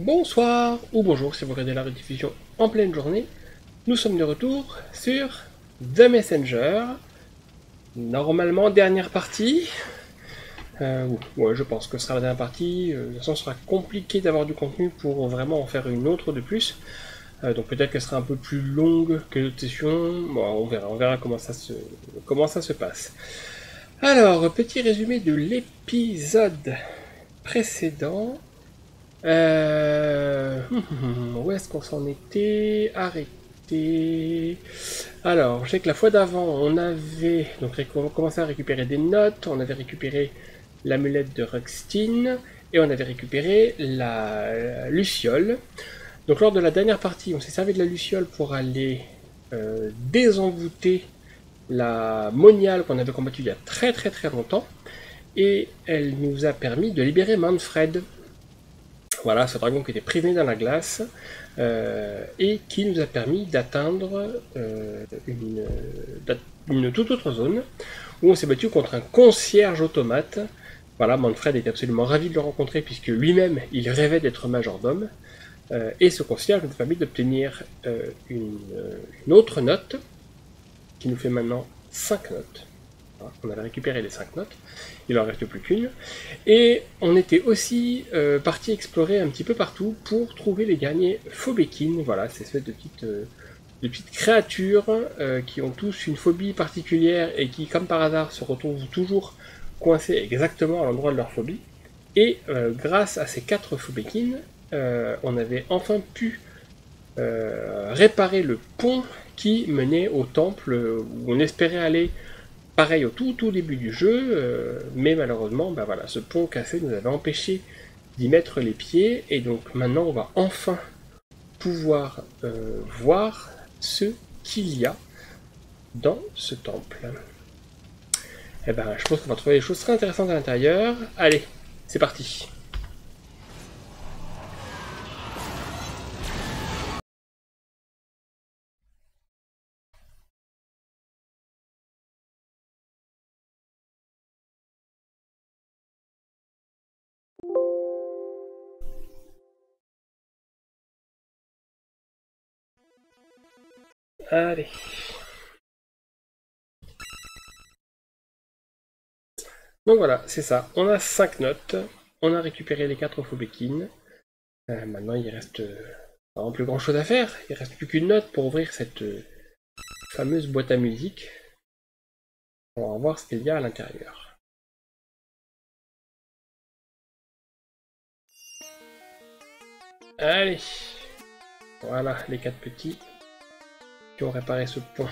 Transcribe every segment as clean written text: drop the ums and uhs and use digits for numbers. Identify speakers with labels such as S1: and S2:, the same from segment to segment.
S1: Bonsoir ou bonjour si vous regardez la rediffusion en pleine journée. Nous sommes de retour sur The Messenger. Normalement, dernière partie. Ouais, je pense que ce sera la dernière partie. De toute façon, ce sera compliqué d'avoir du contenu pour vraiment en faire une autre de plus. Donc peut-être qu'elle sera un peu plus longue que d'autres sessions. Bon, on verra comment ça se passe. Alors, petit résumé de l'épisode précédent. Où est-ce qu'on s'en était arrêté? Alors, je sais que la fois d'avant, on avait donc commencé à récupérer des notes, on avait récupéré l'amulette de Ruxtine, et on avait récupéré la luciole. Donc lors de la dernière partie, on s'est servi de la luciole pour aller désenvoûter la moniale qu'on avait combattue il y a très très très longtemps, et elle nous a permis de libérer Manfred. Voilà, ce dragon qui était prisonnier dans la glace et qui nous a permis d'atteindre une toute autre zone où on s'est battu contre un concierge automate. Voilà, Manfred était absolument ravi de le rencontrer puisque lui-même il rêvait d'être majordome. Et ce concierge nous a permis d'obtenir une autre note qui nous fait maintenant 5 notes. On avait récupéré les 5 notes, il en reste plus qu'une. Et on était aussi parti explorer un petit peu partout pour trouver les derniers Phobékines. Voilà, ces espèces de petites créatures qui ont tous une phobie particulière et qui, comme par hasard, se retrouvent toujours coincés exactement à l'endroit de leur phobie. Et grâce à ces 4 Phobékines, on avait enfin pu réparer le pont qui menait au temple où on espérait aller. Pareil au tout début du jeu, mais malheureusement, bah voilà, ce pont cassé nous avait empêché d'y mettre les pieds, et donc maintenant on va enfin pouvoir voir ce qu'il y a dans ce temple. Et ben, je pense qu'on va trouver des choses très intéressantes à l'intérieur. Allez, c'est parti. Allez. Donc voilà, c'est ça. On a 5 notes. On a récupéré les 4 Phobékines. Maintenant, il reste vraiment plus grand chose à faire. Il reste plus qu'une note pour ouvrir cette fameuse boîte à musique. On va voir ce qu'il y a à l'intérieur. Allez. Voilà, les 4 petits qui ont réparé ce pont.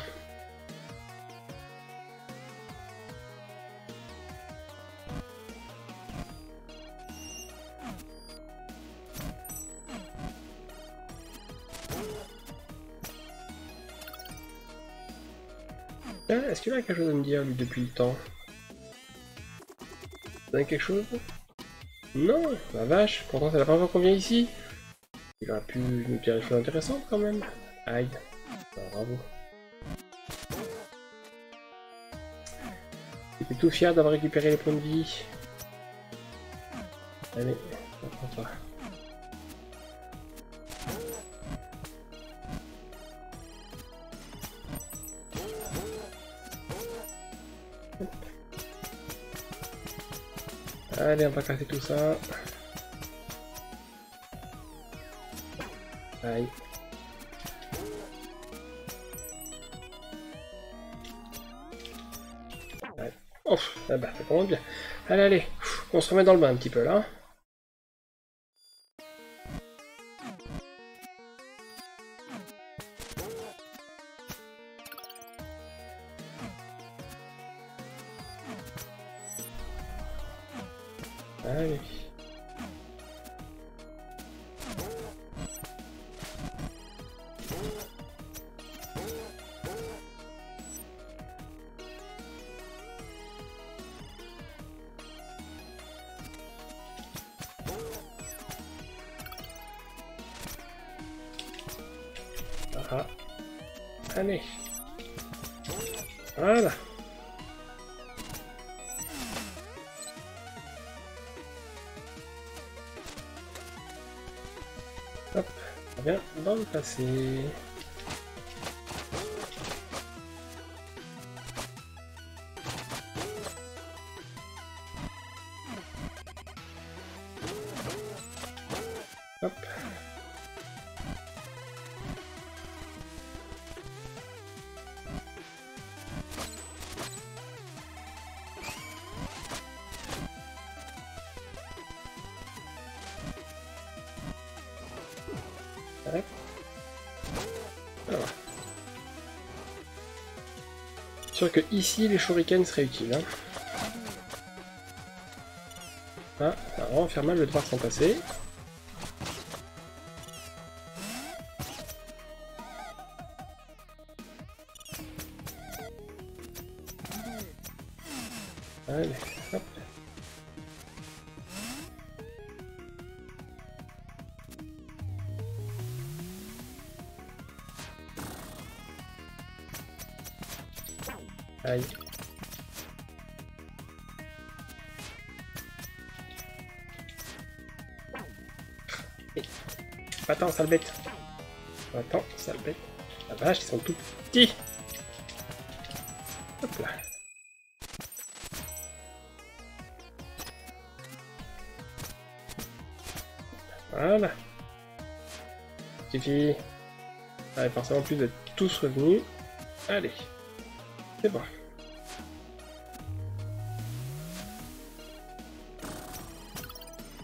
S1: Est-ce qu'il a quelque chose à me dire, lui, depuis le temps? Vous avez quelque chose? Non, la vache, pourtant c'est la première fois qu'on vient ici. Il aurait pu nous dire des choses intéressantes quand même. Aïe, bravo. J'étais tout fier d'avoir récupéré les points de vie. Allez, on prend ça. Allez, on va casser tout ça. Aïe. Aïe. Oh, ah bah, ça commence bien. Allez, allez, on se remet dans le bain un petit peu là. Allez. Ah. Allez. Voilà. revient dans le passé. Hop. Hop. Voilà. Sûr que ici les shurikens seraient utiles. Hein. Ah, ça va vraiment faire mal de devoir s'en passer. Allez, hop. Aïe. Attends, sale bête. Attends, sale bête. La vache, ils sont tout petits. Hop là. Voilà. Suffit. Allez, forcément, plus d'être tous revenus. Allez. C'est bon.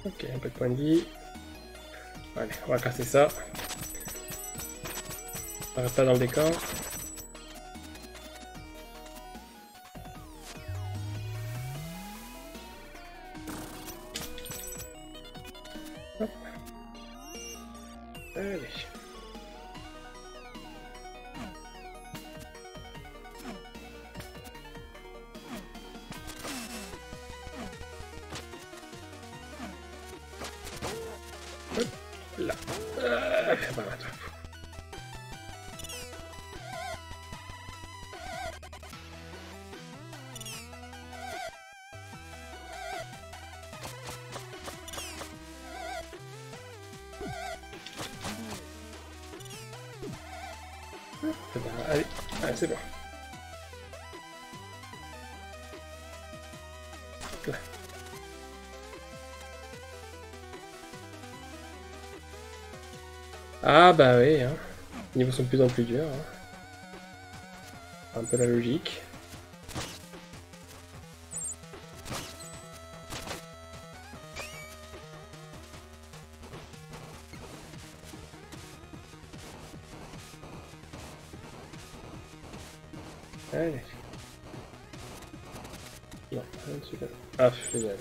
S1: Ok, un peu de points de vie. Allez, on va casser ça. On reste pas dans le décor. Hop. Allez. Hop là. Voilà. C'est bon, allez, allez c'est bon. Là. Ah bah oui, hein. Les niveaux sont de plus en plus durs. Hein. Un peu la logique. Allez. Non, je ne suis pas. Ah, génial.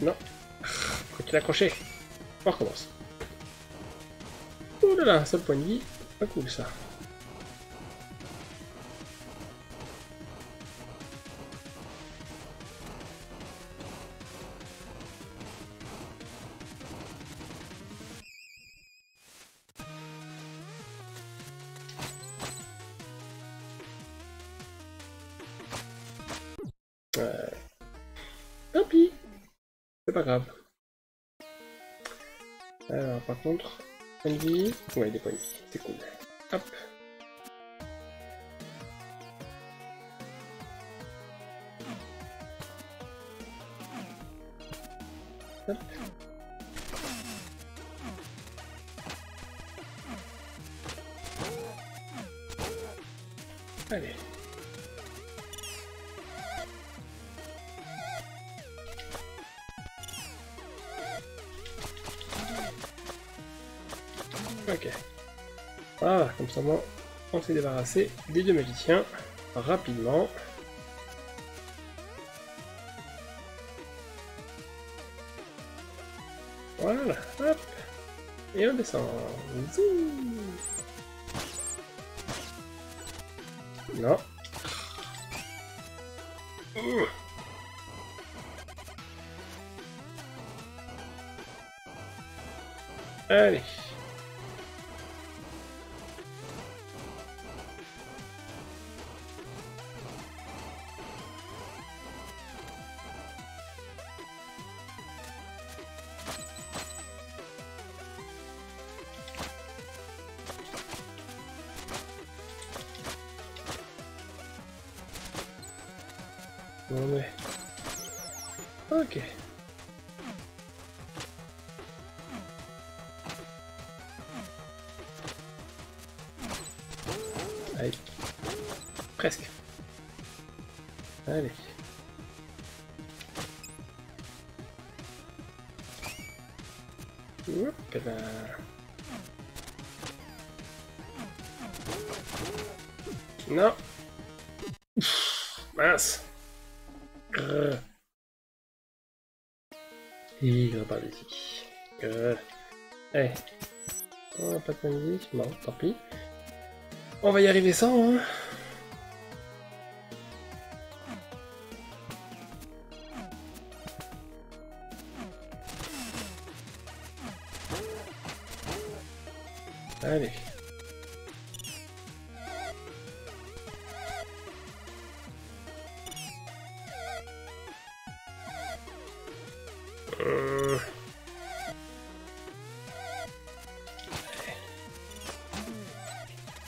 S1: Non. Faut qu'il accroché. On recommence. Ouh là là, un seul point de vie. Pas cool ça. Tant pis. C'est pas grave. Alors, par contre, point de vie. Ouais, des points de vie. C'est cool. Hop. Hop. Allez. Ok. Voilà, comme ça on s'est débarrassé des deux magiciens rapidement. Voilà, hop. Et on descend. Zoom. Non. Allez. On est. Ok. Allez. Presque. Allez. Hop là. Non. Mince. Grrr. Et je repars d'ici. Allez. Oh, pas de point de vie. Bon, tant pis. On va y arriver sans, hein. Allez.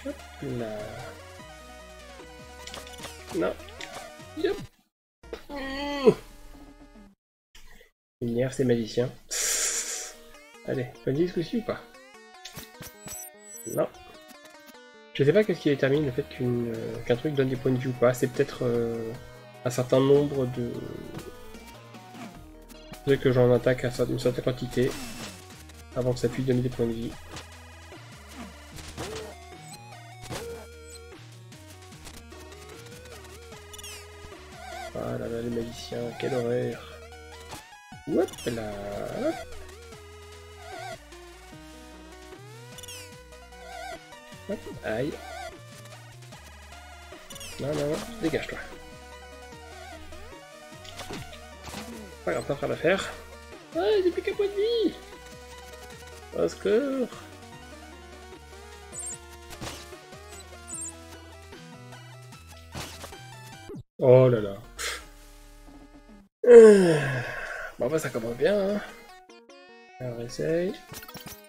S1: Hop là. Non. Yep. Il nerve ces magiciens. Allez, on dit ce coup-ci ou pas? Non. Je sais pas qu'est-ce qui détermine le fait qu'un truc donne des points de vie ou pas. C'est peut-être un certain nombre de... Peut-être que j'en attaque à une certaine quantité avant que ça puisse donner des points de vie. Ah là là, les magiciens, quelle horreur. Hop là. Hop, aïe. Non, non, non, dégage-toi. Pas grave, pas faire l'affaire. Ah, j'ai plus qu'un point de vie. Au secours. Oh là là. Bon, bah ça commence bien, hein. Alors, essaye.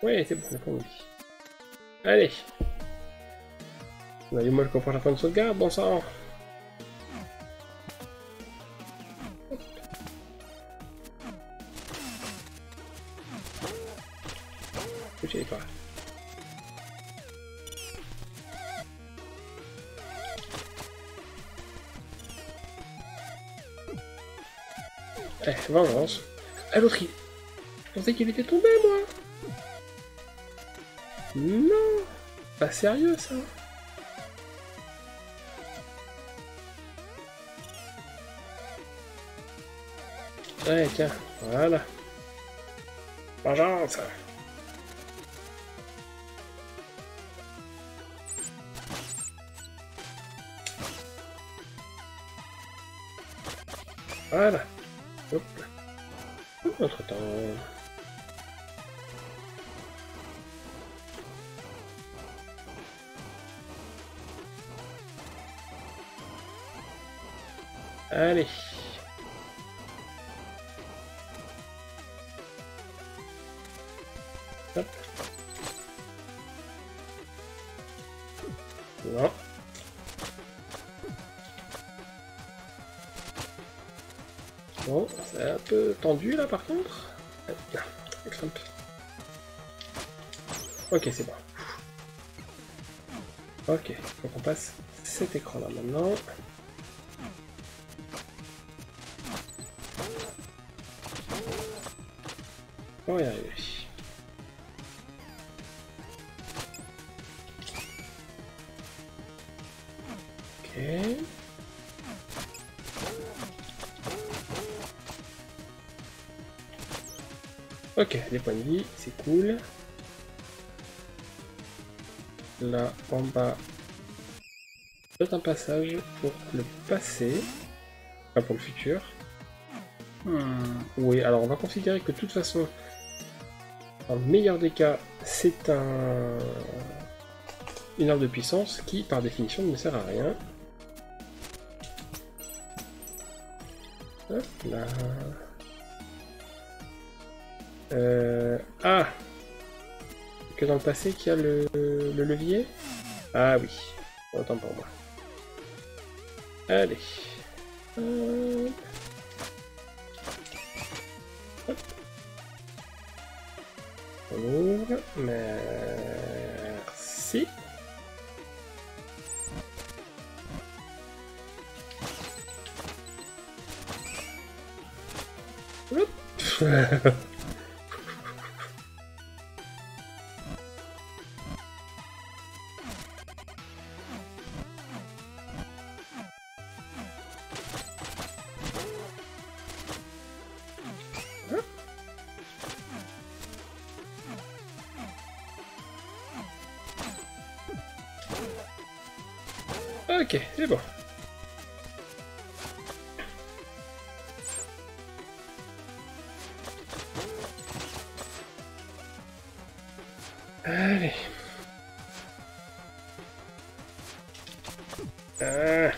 S1: Ouais, c'est bon, on a pas envie. Allez. On a du mal qu'on prend la fin de sauvegarde, bon sang. Je sais pas. Eh, vengeance. Ah, l'autre, il... Je pensais qu'il était tombé, moi. Non. Pas sérieux, ça. Ouais, tiens, voilà. Vengeance. Voilà. Hop. Entre temps. Allez. Hop. Non. Bon, c'est un peu tendu là par contre. Grimpe. Ok, c'est bon. Ok, donc on passe cet écran là maintenant. On va y arriver. Ok. Ok, des points de vie, c'est cool. Là, en bas, peut-être un passage pour le passé. Enfin, pour le futur. Oui, alors on va considérer que de toute façon, dans le meilleur des cas, c'est une arme de puissance qui, par définition, ne sert à rien. Hop là. Ah! Que dans le passé qu'il y a le levier? Ah oui, autant pour moi. Allez. Hop. Hop. On ouvre. Merci. Hop. Ok, c'est bon. Allez. Ah.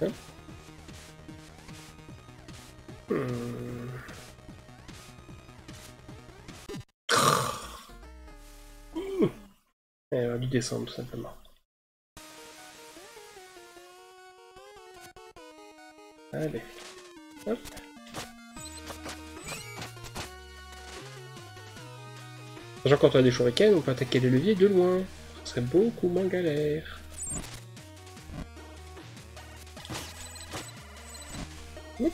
S1: Hop. Elle aurait dû descendre tout simplement. Allez. Hop. Sachant quand on a des shurikens, on peut attaquer les leviers de loin. Ce serait beaucoup moins galère. Hop.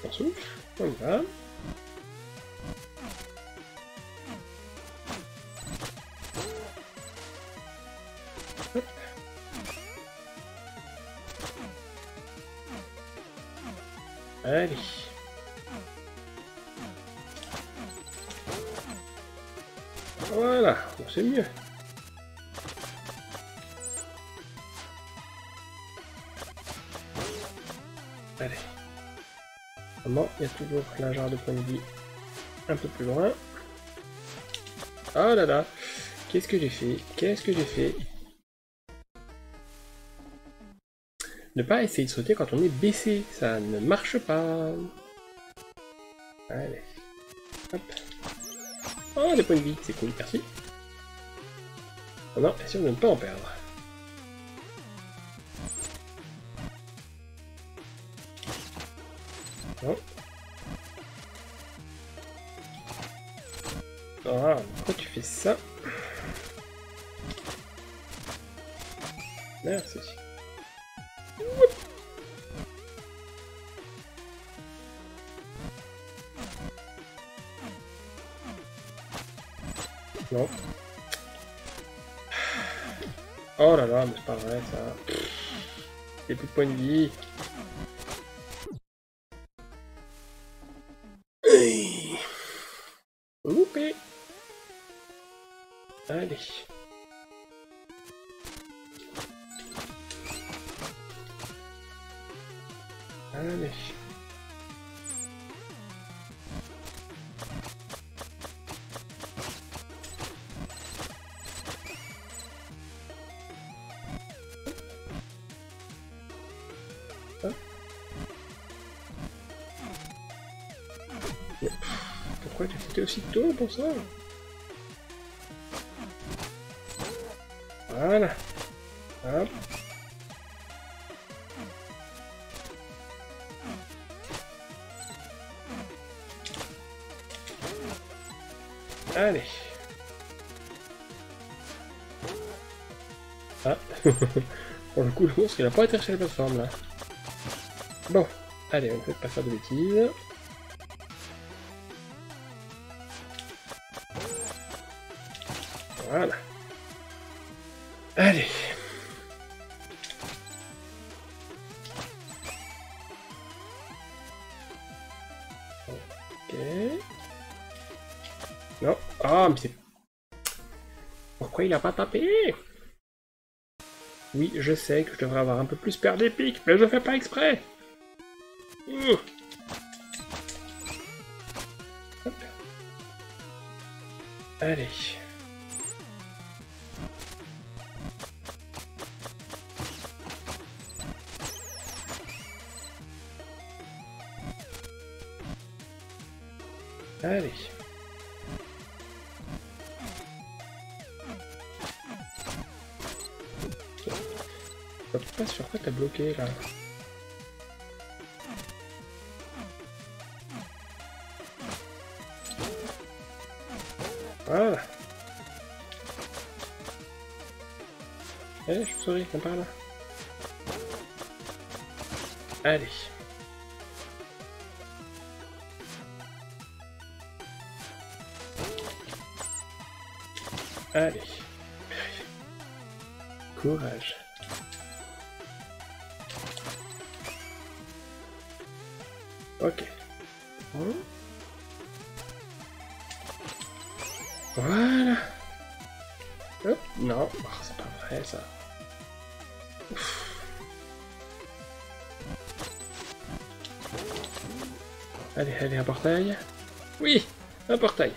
S1: On souffle. On y va. Hop. Allez. Voilà, c'est mieux. Allez. Comment il y a toujours la jarre de points de vie un peu plus loin. Oh là là. Qu'est-ce que j'ai fait? Qu'est-ce que j'ai fait? Ne pas essayer de sauter quand on est baissé. Ça ne marche pas. Allez. Hop. Oh, des points de vie. C'est cool, merci. Non, bien sûr de ne pas en perdre. Non. Ah, pourquoi tu fais ça? Merci. Non. Oh là là, mais c'est pas vrai ça. J'ai plus de points de vie. Loupé. Allez. Allez. Hop. Pourquoi tu as sauté aussi tôt pour ça? Voilà. Hop. Allez. Ah. Pour le coup, le monstre, il a pas été sur la plateforme là. Bon. Allez, on ne fait pas faire de bêtises. Voilà. Allez. Ok. Non. Ah, mais c'est... Pourquoi il a pas tapé? Oui, je sais que je devrais avoir un peu plus peur des pics, mais je fais pas exprès. Hop. Allez. Allez. Je sais pas sur quoi t'as bloqué là. Voilà. Allez, je souris, viens par là. Allez. Allez. Courage. Ok. Voilà. Hop. Non, oh, c'est pas vrai ça. Ouf. Allez, allez, un portail. Oui, un portail.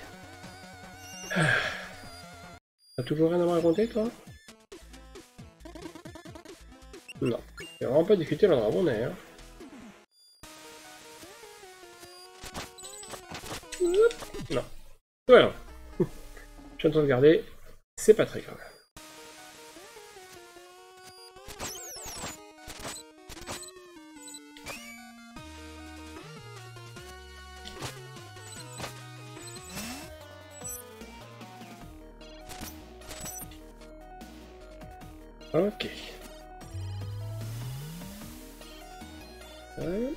S1: T'as toujours rien à me raconter, toi? Non. C'est vraiment pas discuté l'endroit où on est, hein. Non. Voilà. Je viens de sauvegarder. C'est pas très grave. Ok. Ouais.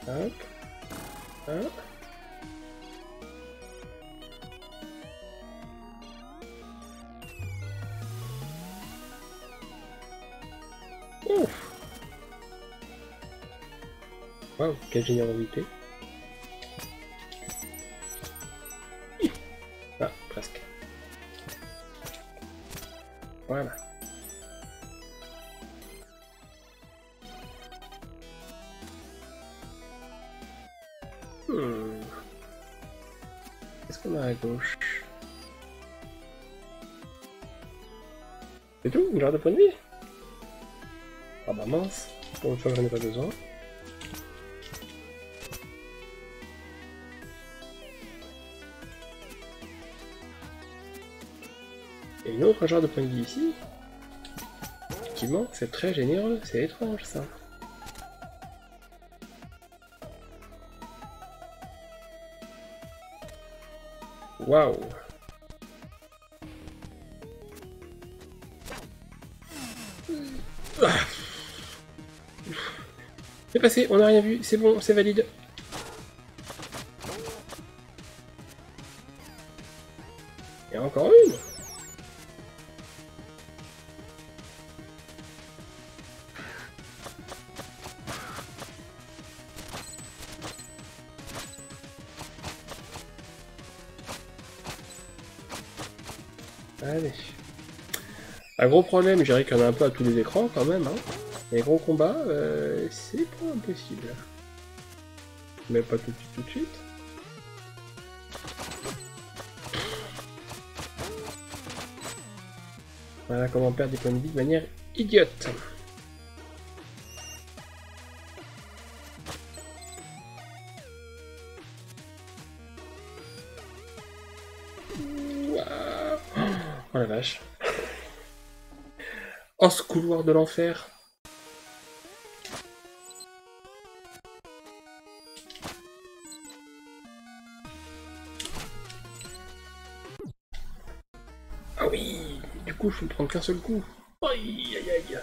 S1: Hop. Hop. Ouf. Waouh, quelle générosité. Ah, presque. Voilà. Qu'est-ce qu'on a à gauche? C'est tout? Une jarre de poids de vie? Ah bah mince. Pour une fois que j'en ai pas besoin. Et une autre jarre de poids de vie ici? Effectivement, c'est très généreux. C'est étrange ça. Waouh! Ah. C'est passé, on n'a rien vu, c'est bon, c'est valide. Et encore une! Allez. Un gros problème, je dirais qu'il y en a un peu à tous les écrans quand même. Hein. Les gros combats, c'est pas impossible. Mais pas tout de suite, tout de suite. Voilà comment perdre des points de vie de manière idiote. Oh la vache. Oh ce couloir de l'enfer. Ah oui, du coup je peux me prendre qu'un seul coup. Aïe aïe aïe.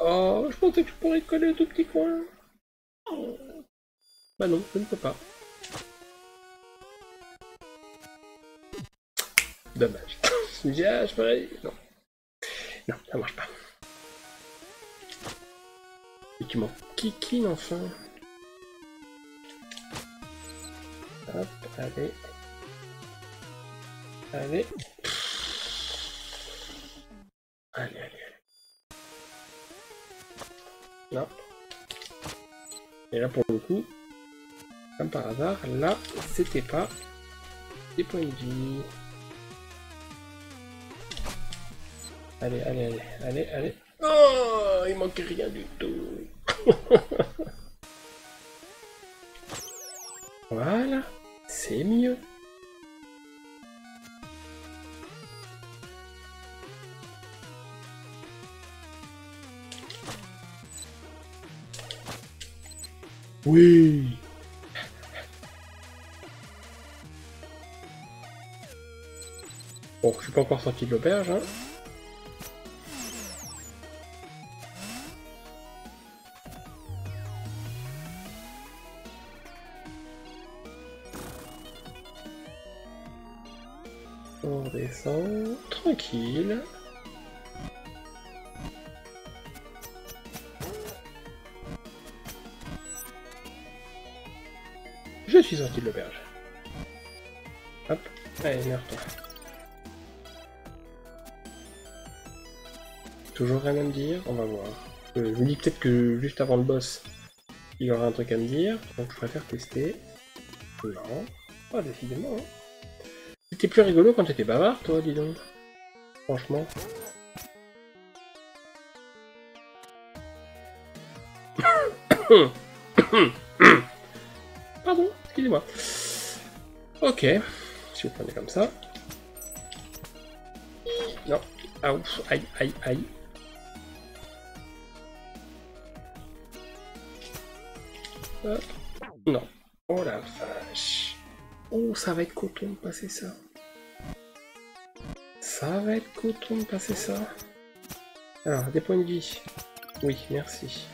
S1: Oh, je pensais que je pourrais coller au tout petit coin. Oh. Bah non, je ne peux pas. Dommage. Je me dis, ah, je ferais... Non. Non, ça marche pas. Et tu m'en kikines enfin. Hop, allez. Allez. Allez, allez, allez. Non. Et là, pour le coup, Comme par hasard, là, c'était pas des points de vie. Allez, allez, allez, allez, allez. Oh, il manquait rien du tout. Voilà, c'est mieux. Oui. Bon, je suis pas encore sorti de l'auberge, hein. On redescend, tranquille. Je suis sorti de l'auberge. Hop, allez, meurs-toi. Toujours rien à me dire, on va voir. Je me dis peut-être que juste avant le boss, il y aura un truc à me dire, donc je préfère tester. Non, pas décidément. Hein. C'était plus rigolo quand t'étais bavard, toi, dis donc. Franchement. Pardon, excusez-moi. Ok, si vous prenez comme ça. Non, ah ouf, aïe, aïe, aïe. Hop. Non. Oh la vache. Oh, ça va être coton de passer ça. Ça va être coton de passer ça. Alors, des points de vie. Oui, merci.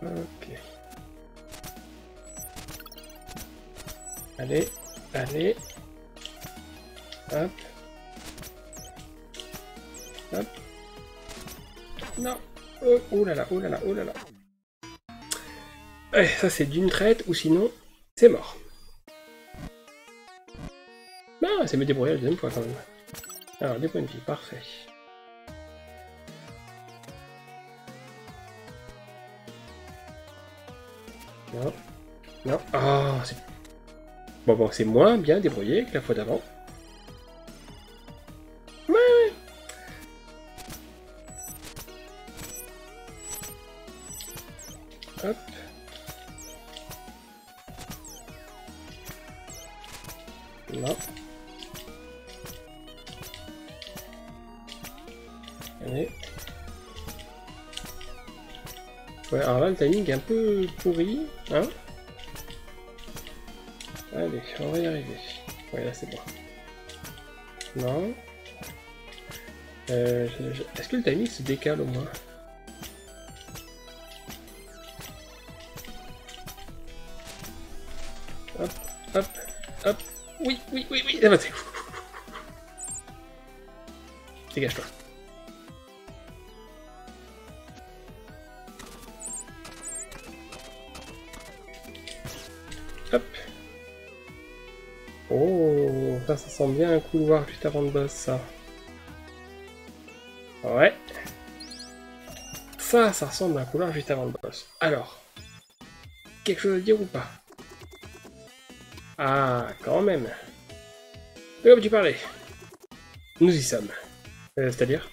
S1: Ok. Allez, allez. Hop. Hop. Non. Oh là là, oh là là, oh là là. Ça c'est d'une traite, ou sinon, c'est mort. Ah, c'est me débrouiller la deuxième fois quand même. Alors, des points de vie, parfait. Non. Non. Ah, c'est... Bon, c'est moins bien débrouillé que la fois d'avant. Ouais. Hop. Non. Allez. Ouais, alors là, le timing est un peu pourri, hein. Allez, on va y arriver. Ouais, là, c'est bon. Non. Est-ce que le timing se décale au moins? Hop, hop, hop. Oui, oui, oui, oui. Ah bah, c'est... Dégage-toi. Hop. Oh, ça sent bien un couloir juste avant le boss, ça. Ouais. Ça ressemble à un couloir juste avant le boss. Alors, quelque chose à dire ou pas? Ah, quand même. De quoi tu parlais? Nous y sommes. C'est-à-dire?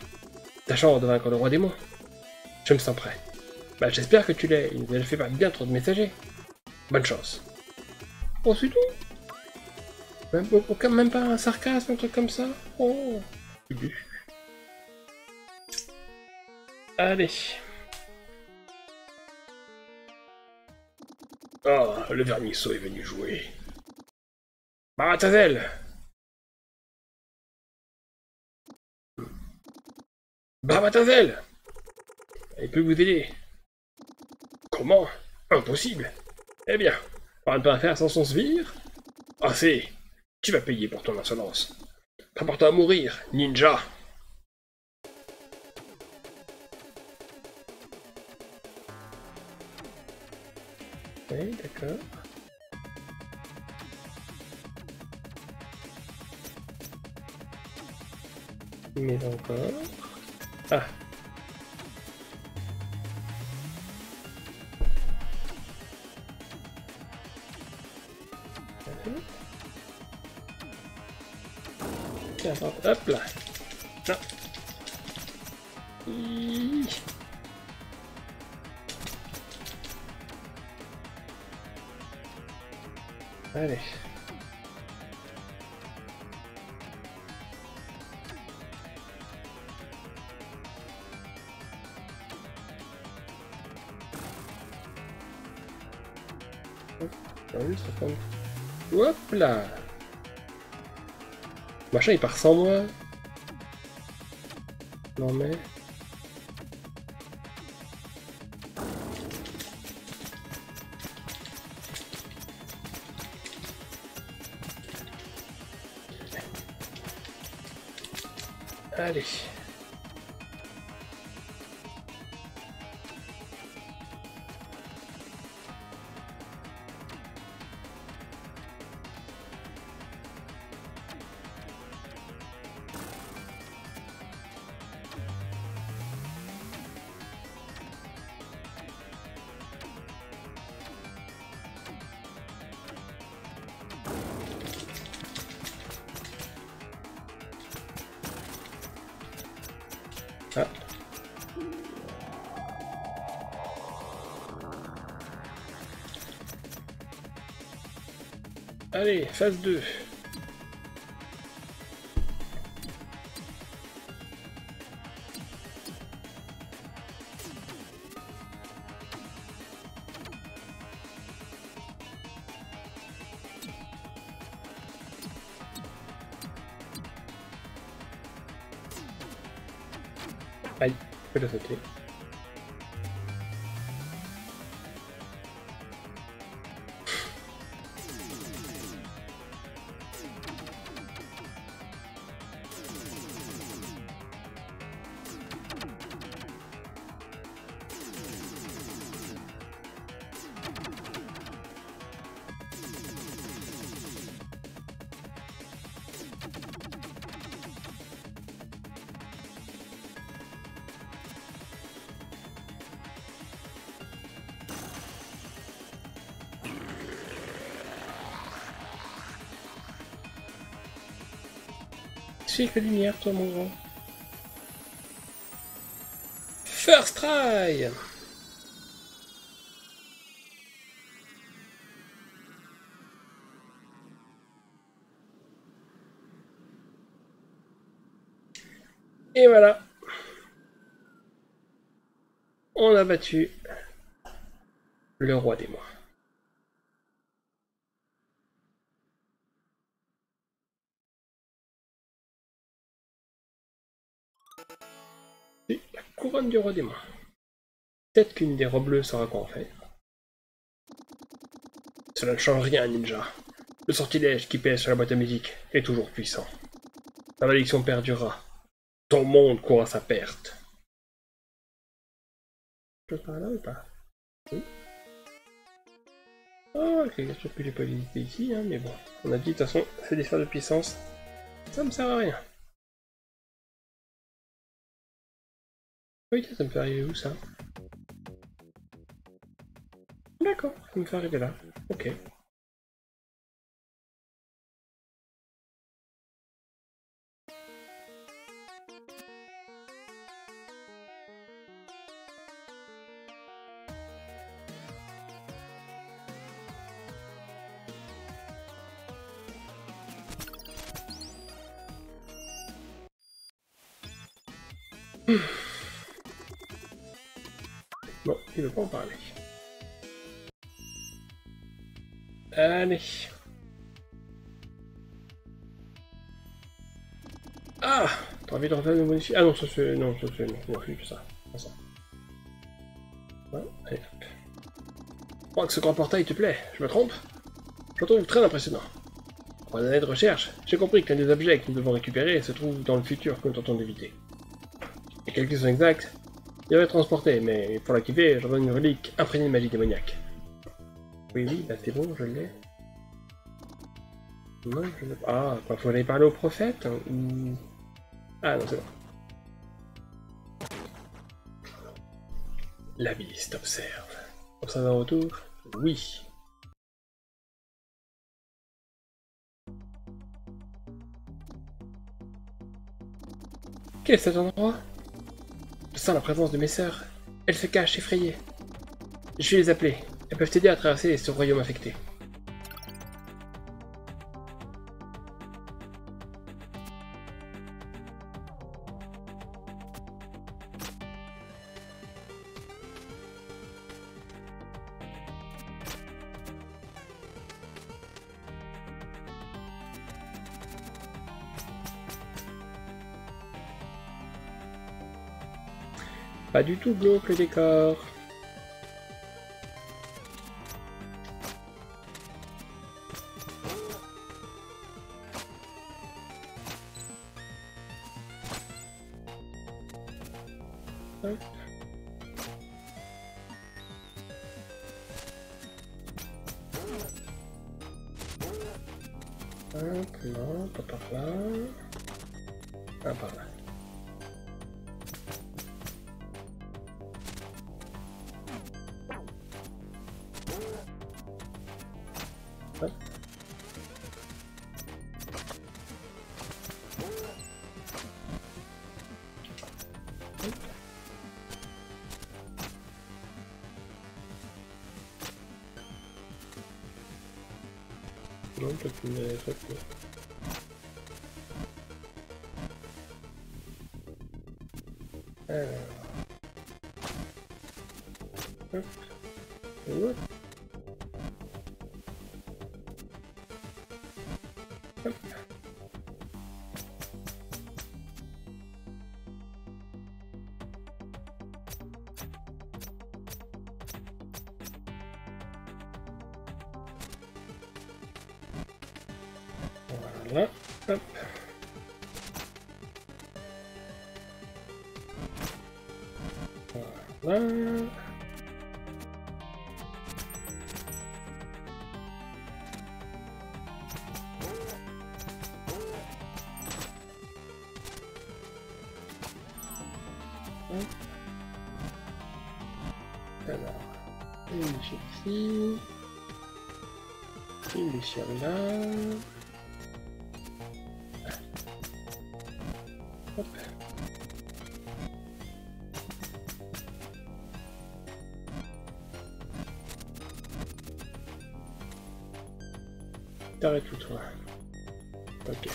S1: Tâchant de vaincre le roi démon. Je me sens prêt. Bah, j'espère que tu l'es. Il ne fait pas bien trop de messagers. Bonne chance. Oh, c'est tout? Même pas un sarcasme, un truc comme ça? Oh. Allez. Oh, le vermisseau est venu jouer. Baratazel! Baratazel! Il peut vous aider. Comment? Impossible. Eh bien, on va ne pas faire sans son sbire. Assez. Tu vas payer pour ton insolence. Prépare-toi à mourir, ninja. Oui, d'accord. Mais encore... Ah. Tiens, hop là. Non. Hi. Allez. Hop là. Machin il part sans moi. Non mais... Allez. Ah. Allez, phase 2. Aïe, je vais le sauter. C'est que lumière, toi, mon grand. First try. Et voilà. On a battu le roi des mois. Et la couronne du roi des mois. Peut-être qu'une des robes bleues saura quoi en faire. Cela ne change rien, ninja. Le sortilège qui pèse sur la boîte à musique est toujours puissant. La malédiction perdurera. Ton monde court à sa perte. Je par là ou pas? Oui. Oh, ok, bien sûr que j'ai pas visité ici, hein, mais bon. On a dit, de toute façon, c'est des sphères de puissance. Ça me sert à rien. Oui, ça me fait arriver où, ça? D'accord, ça me fait arriver là. Ok. Bon, il veut pas en parler. Allez. Ah! T'as envie de refaire le modifier? Ah non, ça c'est... Non, ça c'est... Non, c'est ça. Pas ça. Ouais, allez, hop. Je crois que ce grand portail te plaît. Je me trompe? Je le trouve très impressionnant. Après des années de recherche, j'ai compris que l'un des objets que nous devons récupérer se trouve dans le futur que nous tentons d'éviter. Les calculs sont exacts. Il devrait être transporté, mais pour l'activer, j'en donne une relique imprégnée de magie démoniaque. Oui, oui, bah c'est bon, je l'ai. Non, je l'ai pas. Ah, quoi, faut aller parler au prophète ou... Ah non, c'est bon. La liste observe. Observe un retour? Oui. Quel est cet endroit? Je sens la présence de mes sœurs. Elles se cachent effrayées. Je vais les appeler. Elles peuvent t'aider à traverser ce royaume affecté. Pas du tout glauque le décor. Hop. Hop, non, pas par là. Ah, par là. Hop. Non, pas plus. Alors. Hop. Hop. Hop. Voilà. Hop. Voilà. Alors, une échelle ici, une échelle là. Hop. T'arrêtes tout toi. Ok.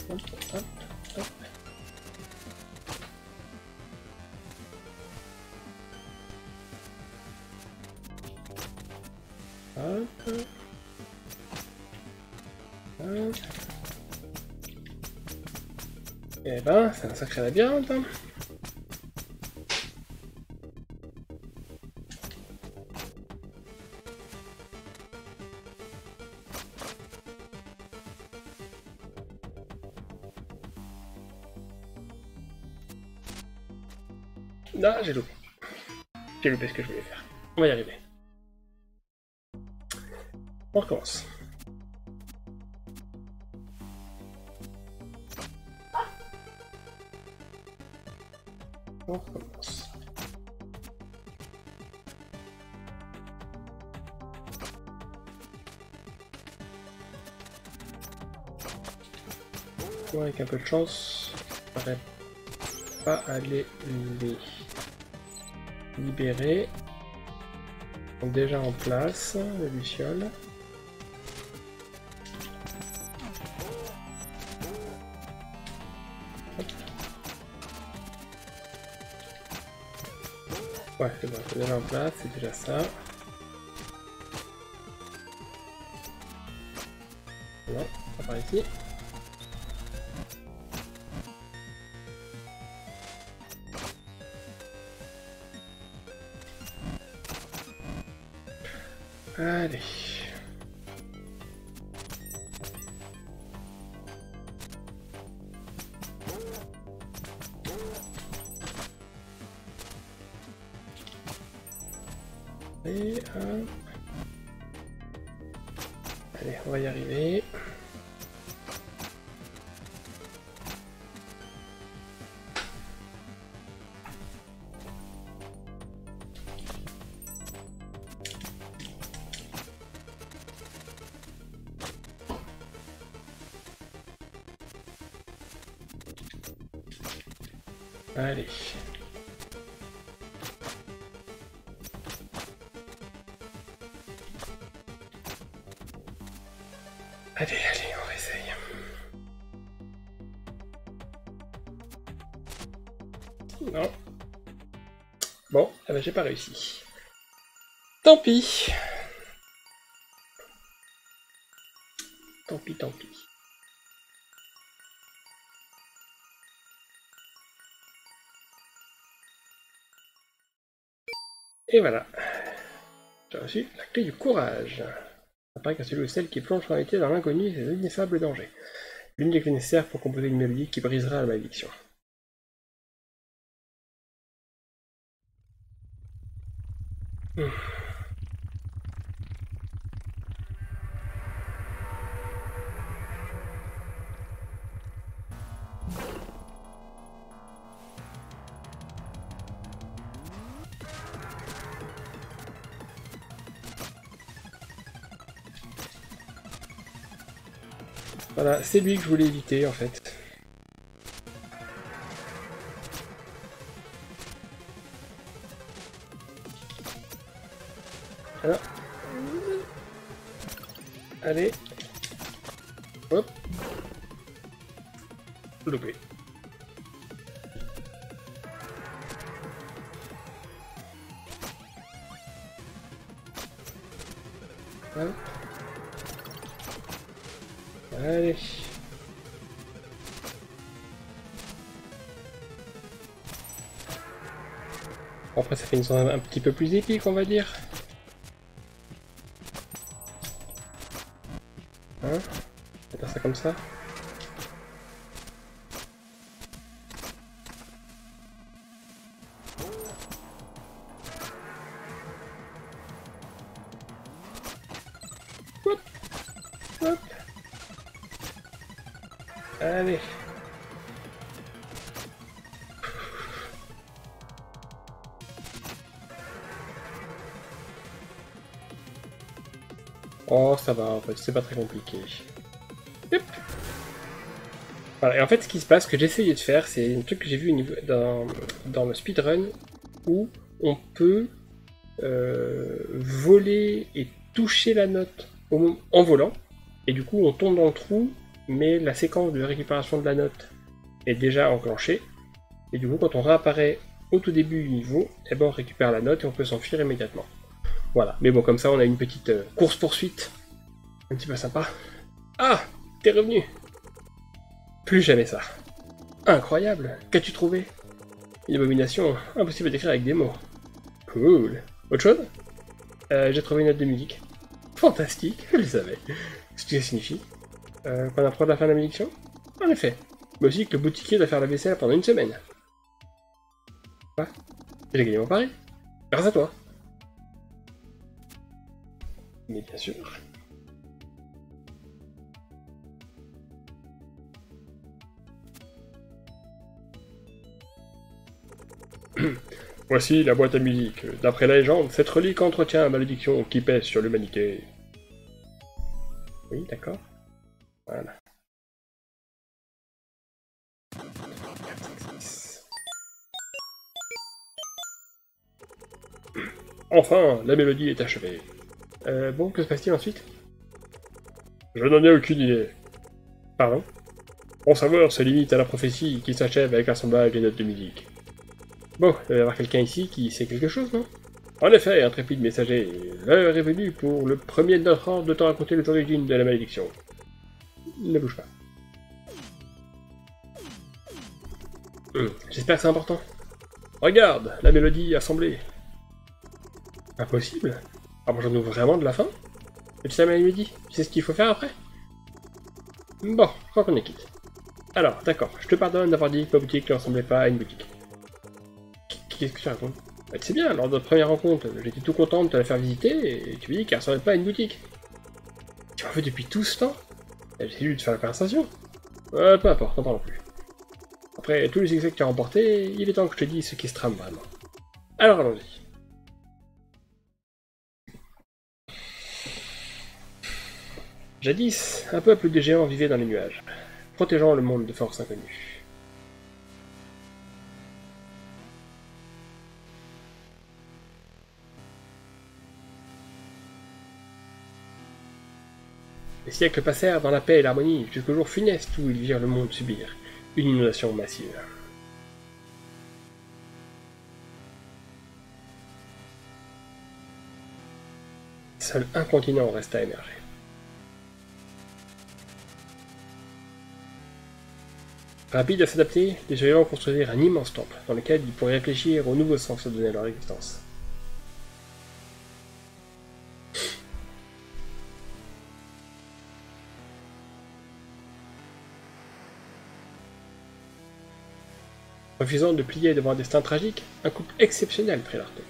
S1: Hop, hop, hop. Hop. Hop. Eh ben, c'est un sacré labyrinthe, hein. Non, j'ai loupé. J'ai loupé ce que je voulais faire. On va y arriver. On recommence. On recommence. Bon, avec un peu de chance, on n'arrête pas à les libérer. Ils sont déjà en place, les lucioles. Ouais, c'est bon, c'est déjà en place, c'est déjà ça. Non, pas par ici. Allez. Et hop. Allez, on va y arriver. Allez. Allez, allez, on essaye. Non. Bon, ah bah j'ai pas réussi. Tant pis. Tant pis, tant pis. Et voilà. J'ai reçu la clé du courage. Ça paraît qu'à celui ou celle qui plonge en réalité dans l'inconnu et ses ineffables dangers. L'une des clés nécessaires pour composer une mélodie qui brisera la malédiction. Voilà, c'est lui que je voulais éviter en fait. Voilà. Allez. Hop. Loupé. Hop. Allez. Bon, après ça fait une zone un petit peu plus épique on va dire. Hein? On va faire ça comme ça. Hop. Hop. Allez. Oh, ça va, en fait, c'est pas très compliqué. Yep. Voilà, et en fait, ce qui se passe, ce que j'essayais de faire, c'est un truc que j'ai vu dans le speedrun, où on peut voler et toucher la note en volant, et du coup, on tombe dans le trou, mais la séquence de récupération de la note est déjà enclenchée, et du coup, quand on réapparaît au tout début du niveau, eh ben, on récupère la note et on peut s'enfuir immédiatement. Voilà, mais bon, comme ça, on a une petite course-poursuite. Un petit peu sympa. Ah, t'es revenu. Plus jamais ça. Incroyable. Qu'as-tu trouvé? Une abomination impossible à décrire avec des mots. Cool. Autre chose? J'ai trouvé une note de musique. Fantastique, je le savais. Ce que ça signifie? Qu'on approche de la fin de la malédiction? En effet. Mais aussi que le boutiquier doit faire la vaisselle pendant une semaine. Quoi? J'ai gagné mon pari. Grâce à toi. Mais bien sûr. Voici la boîte à musique. D'après la légende, cette relique entretient la malédiction qui pèse sur l'humanité. Oui, d'accord. Voilà. Enfin, la mélodie est achevée. Bon, que se passe-t-il ensuite? Je n'en ai aucune idée. Pardon? Mon savoir se limite à la prophétie qui s'achève avec l'assemblage des notes de musique. Bon, il doit y avoir quelqu'un ici qui sait quelque chose, non? En effet, intrépide messager, l'heure est venue pour le premier de notre ordre de te raconter les origines de la malédiction. Ne bouge pas. J'espère que c'est important. Regarde, la mélodie assemblée. Impossible? Approchons-nous vraiment de la fin? Tu sais la mélodie? Tu sais ce qu'il faut faire après? Bon, je crois qu'on est quitte. Alors, d'accord, je te pardonne d'avoir dit que ma boutique ne ressemblait pas à une boutique. Qu'est-ce que tu racontes? Bah, c'est bien, lors de notre première rencontre, j'étais tout content de te la faire visiter, et tu me dis qu'elle ne ressemblait pas à une boutique. Tu m'en veux depuis tout ce temps? J'ai dû te faire la conversation. Peu importe, n'en parlons plus. Après tous les succès que tu as remportés, il est temps que je te dise ce qui se trame vraiment. Alors allons-y. Jadis, un peuple de géants vivait dans les nuages, protégeant le monde de forces inconnues. Les siècles passèrent dans la paix et l'harmonie, jusqu'au jour funeste où ils virent le monde subir une inondation massive. Seul un continent resta à émerger. Rapides à s'adapter, les survivants construisirent un immense temple dans lequel ils pourraient réfléchir au nouveau sens à donner à leur existence. Refusant de plier devant un destin tragique, un couple exceptionnel prit leur tête.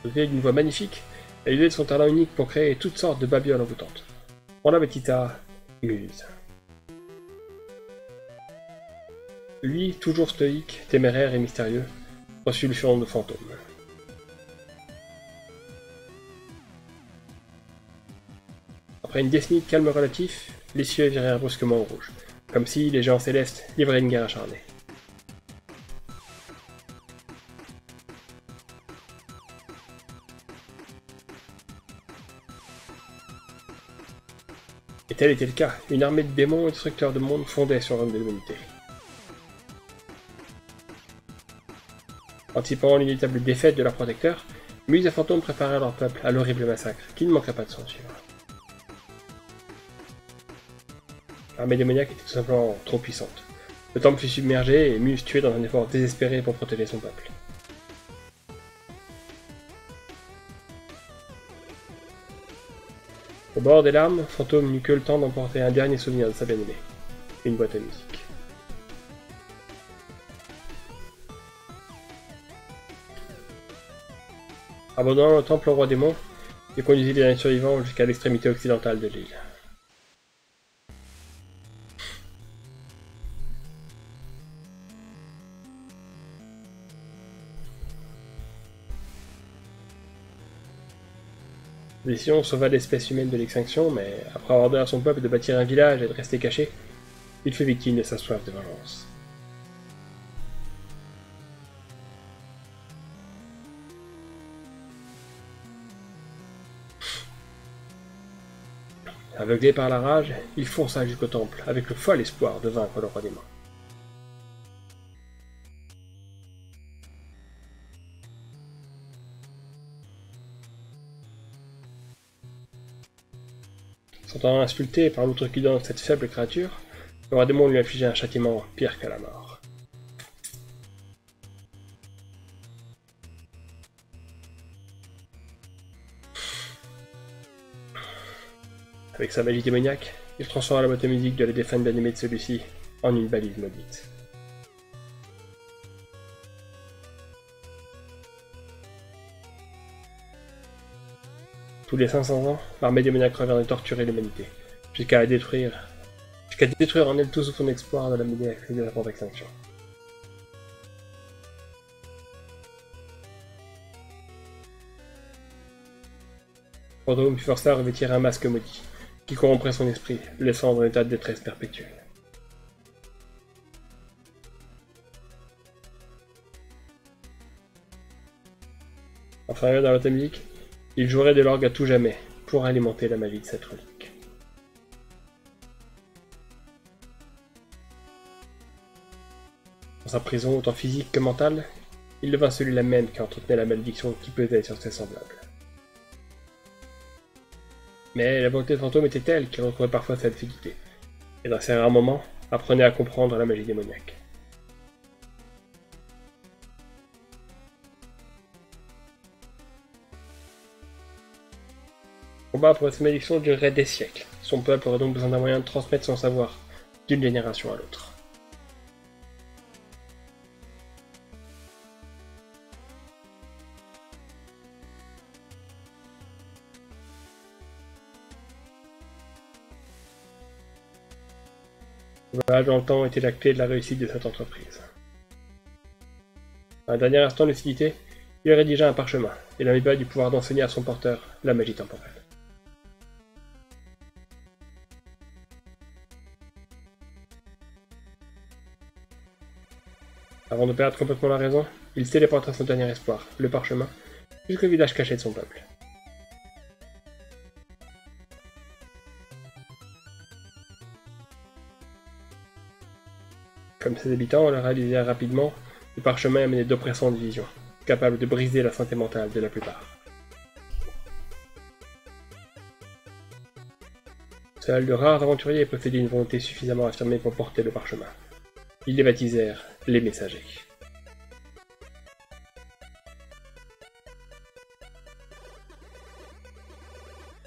S1: Dotée d'une voix magnifique, elle usait de son talent unique pour créer toutes sortes de babioles envoûtantes. On la baptisa Muse. Lui, toujours stoïque, téméraire et mystérieux, reçut le surnom de fantôme. Après une décennie de calme relatif, les cieux virèrent brusquement au rouge, comme si les géants célestes livraient une guerre acharnée. Et tel était le cas, une armée de démons et destructeurs de monde fondait sur l'homme de l'humanité. Anticipant l'inévitable défaite de leurs protecteurs, Muse et Fantôme préparèrent leur peuple à l'horrible massacre, qui ne manquerait pas de s'en suivre. L'armée démoniaque était tout simplement trop puissante. Le temple fut submergé et Muse tué dans un effort désespéré pour protéger son peuple. Au bord des larmes, Fantôme n'eut que le temps d'emporter un dernier souvenir de sa bien-aimée, une boîte à musique. Abandonnant le temple au roi démon, il conduisit les derniers survivants jusqu'à l'extrémité occidentale de l'île. La décision sauva l'espèce humaine de l'extinction, mais après avoir ordonné à son peuple de bâtir un village et de rester caché, il fut victime de sa soif de vengeance. Aveuglé par la rage, il fonça jusqu'au temple, avec le fol espoir de vaincre le roi démon. S'entendant insulté par l'outrecuidance de cette faible créature, le roi démon lui infligea un châtiment pire que la mort. Avec sa magie démoniaque, il transforma la boîte à musique de la défunte bien-aimée de celui-ci en une balise maudite. Tous les 500 ans, l'armée démoniaque reviendrait torturer l'humanité, jusqu'à détruire en elle tout son espoir de la mener à de la propre extinction. Fantôme fut forcé à revêtir un masque maudit, qui corromprait son esprit, le laissant dans un état de détresse perpétuelle. Enfin, dans la musique, il jouerait de l'orgue à tout jamais, pour alimenter la magie de cette relique. Dans sa prison, autant physique que mentale, il devint celui-là même qui entretenait la malédiction qui pesait sur ses semblables. Mais la volonté de Fantôme était telle qu'il retrouvait parfois sa difficulté, et dans ces rares moments, apprenait à comprendre la magie démoniaque. Le combat pour cette malédiction durerait des siècles. Son peuple aurait donc besoin d'un moyen de transmettre son savoir d'une génération à l'autre. Le voyage dans le temps était la clé de la réussite de cette entreprise. À un dernier instant de lucidité, il rédigea un parchemin, et l'amiba du pouvoir d'enseigner à son porteur la magie temporelle. Avant de perdre complètement la raison, il se téléporte à son dernier espoir, le parchemin, jusqu'au village caché de son peuple. Comme ses habitants, on le réalisait rapidement, le parchemin amenait d'oppressantes visions, capables de briser la santé mentale de la plupart. Seuls de rares aventuriers possédaient une volonté suffisamment affirmée pour porter le parchemin. Ils les baptisèrent les messagers.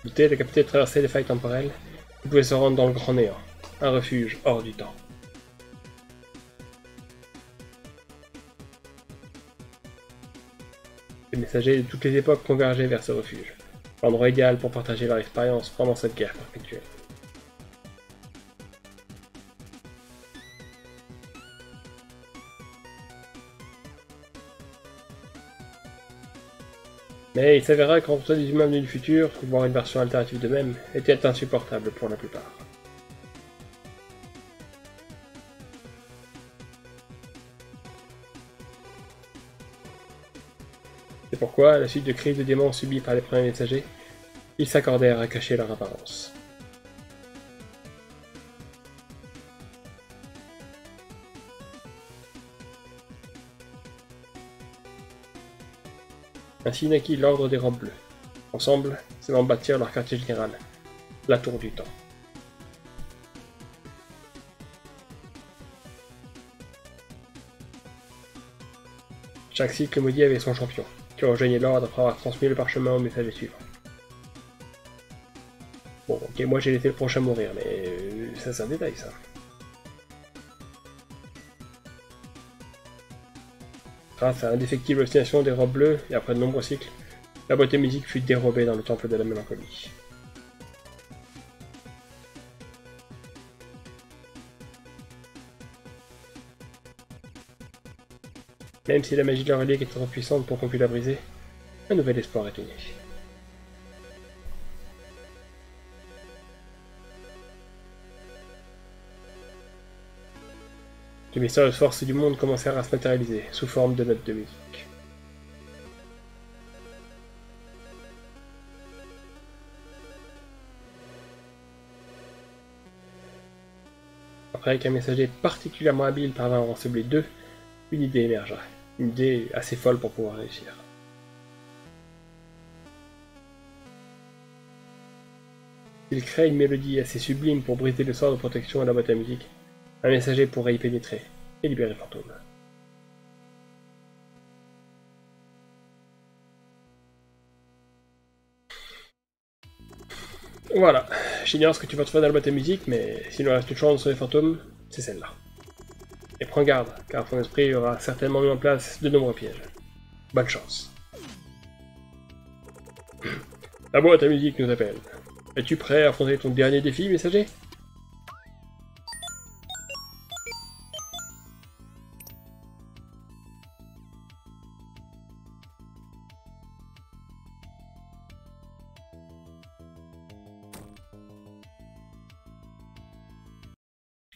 S1: Douté de capacité de traverser les failles temporelles, ils pouvaient se rendre dans le grand néant, un refuge hors du temps. Les messagers de toutes les époques convergeaient vers ce refuge, l'endroit idéal pour partager leur expérience pendant cette guerre perpétuelle. Mais il s'avéra que rencontrer des humains venus du futur, voire une version alternative d'eux-mêmes, était insupportable pour la plupart. C'est pourquoi, à la suite de crises de démons subies par les premiers messagers, ils s'accordèrent à cacher leur apparence. Ainsi naquit l'Ordre des Robes Bleues. Ensemble, ces membres bâtirent leur quartier général, la Tour du Temps. Chaque cycle maudit avait son champion, qui rejoignait l'Ordre après avoir transmis le parchemin au messager suivant. Bon, ok, moi j'ai laissé le prochain mourir, mais ça c'est un détail ça. Grâce à l'indéfectible obstination des Robes Bleues, et après de nombreux cycles, la boîte de musique fut dérobée dans le temple de la mélancolie. Même si la magie de la relique était trop puissante pour qu'on puisse la briser, un nouvel espoir était né. Les mystérieuses forces du monde commencèrent à se matérialiser, sous forme de notes de musique. Après qu'un messager particulièrement habile parvint à enceler deux, une idée émergea. Une idée assez folle pour pouvoir réussir. Il crée une mélodie assez sublime pour briser le sort de protection à la boîte à musique. Un messager pourrait y pénétrer et libérer le fantôme. Voilà, j'ignore ce que tu vas trouver dans la boîte à musique, mais s'il nous reste une chance sur les fantômes, c'est celle-là. Et prends garde, car ton esprit aura certainement mis en place de nombreux pièges. Bonne chance. La boîte à musique nous appelle. Es-tu prêt à affronter ton dernier défi, messager ?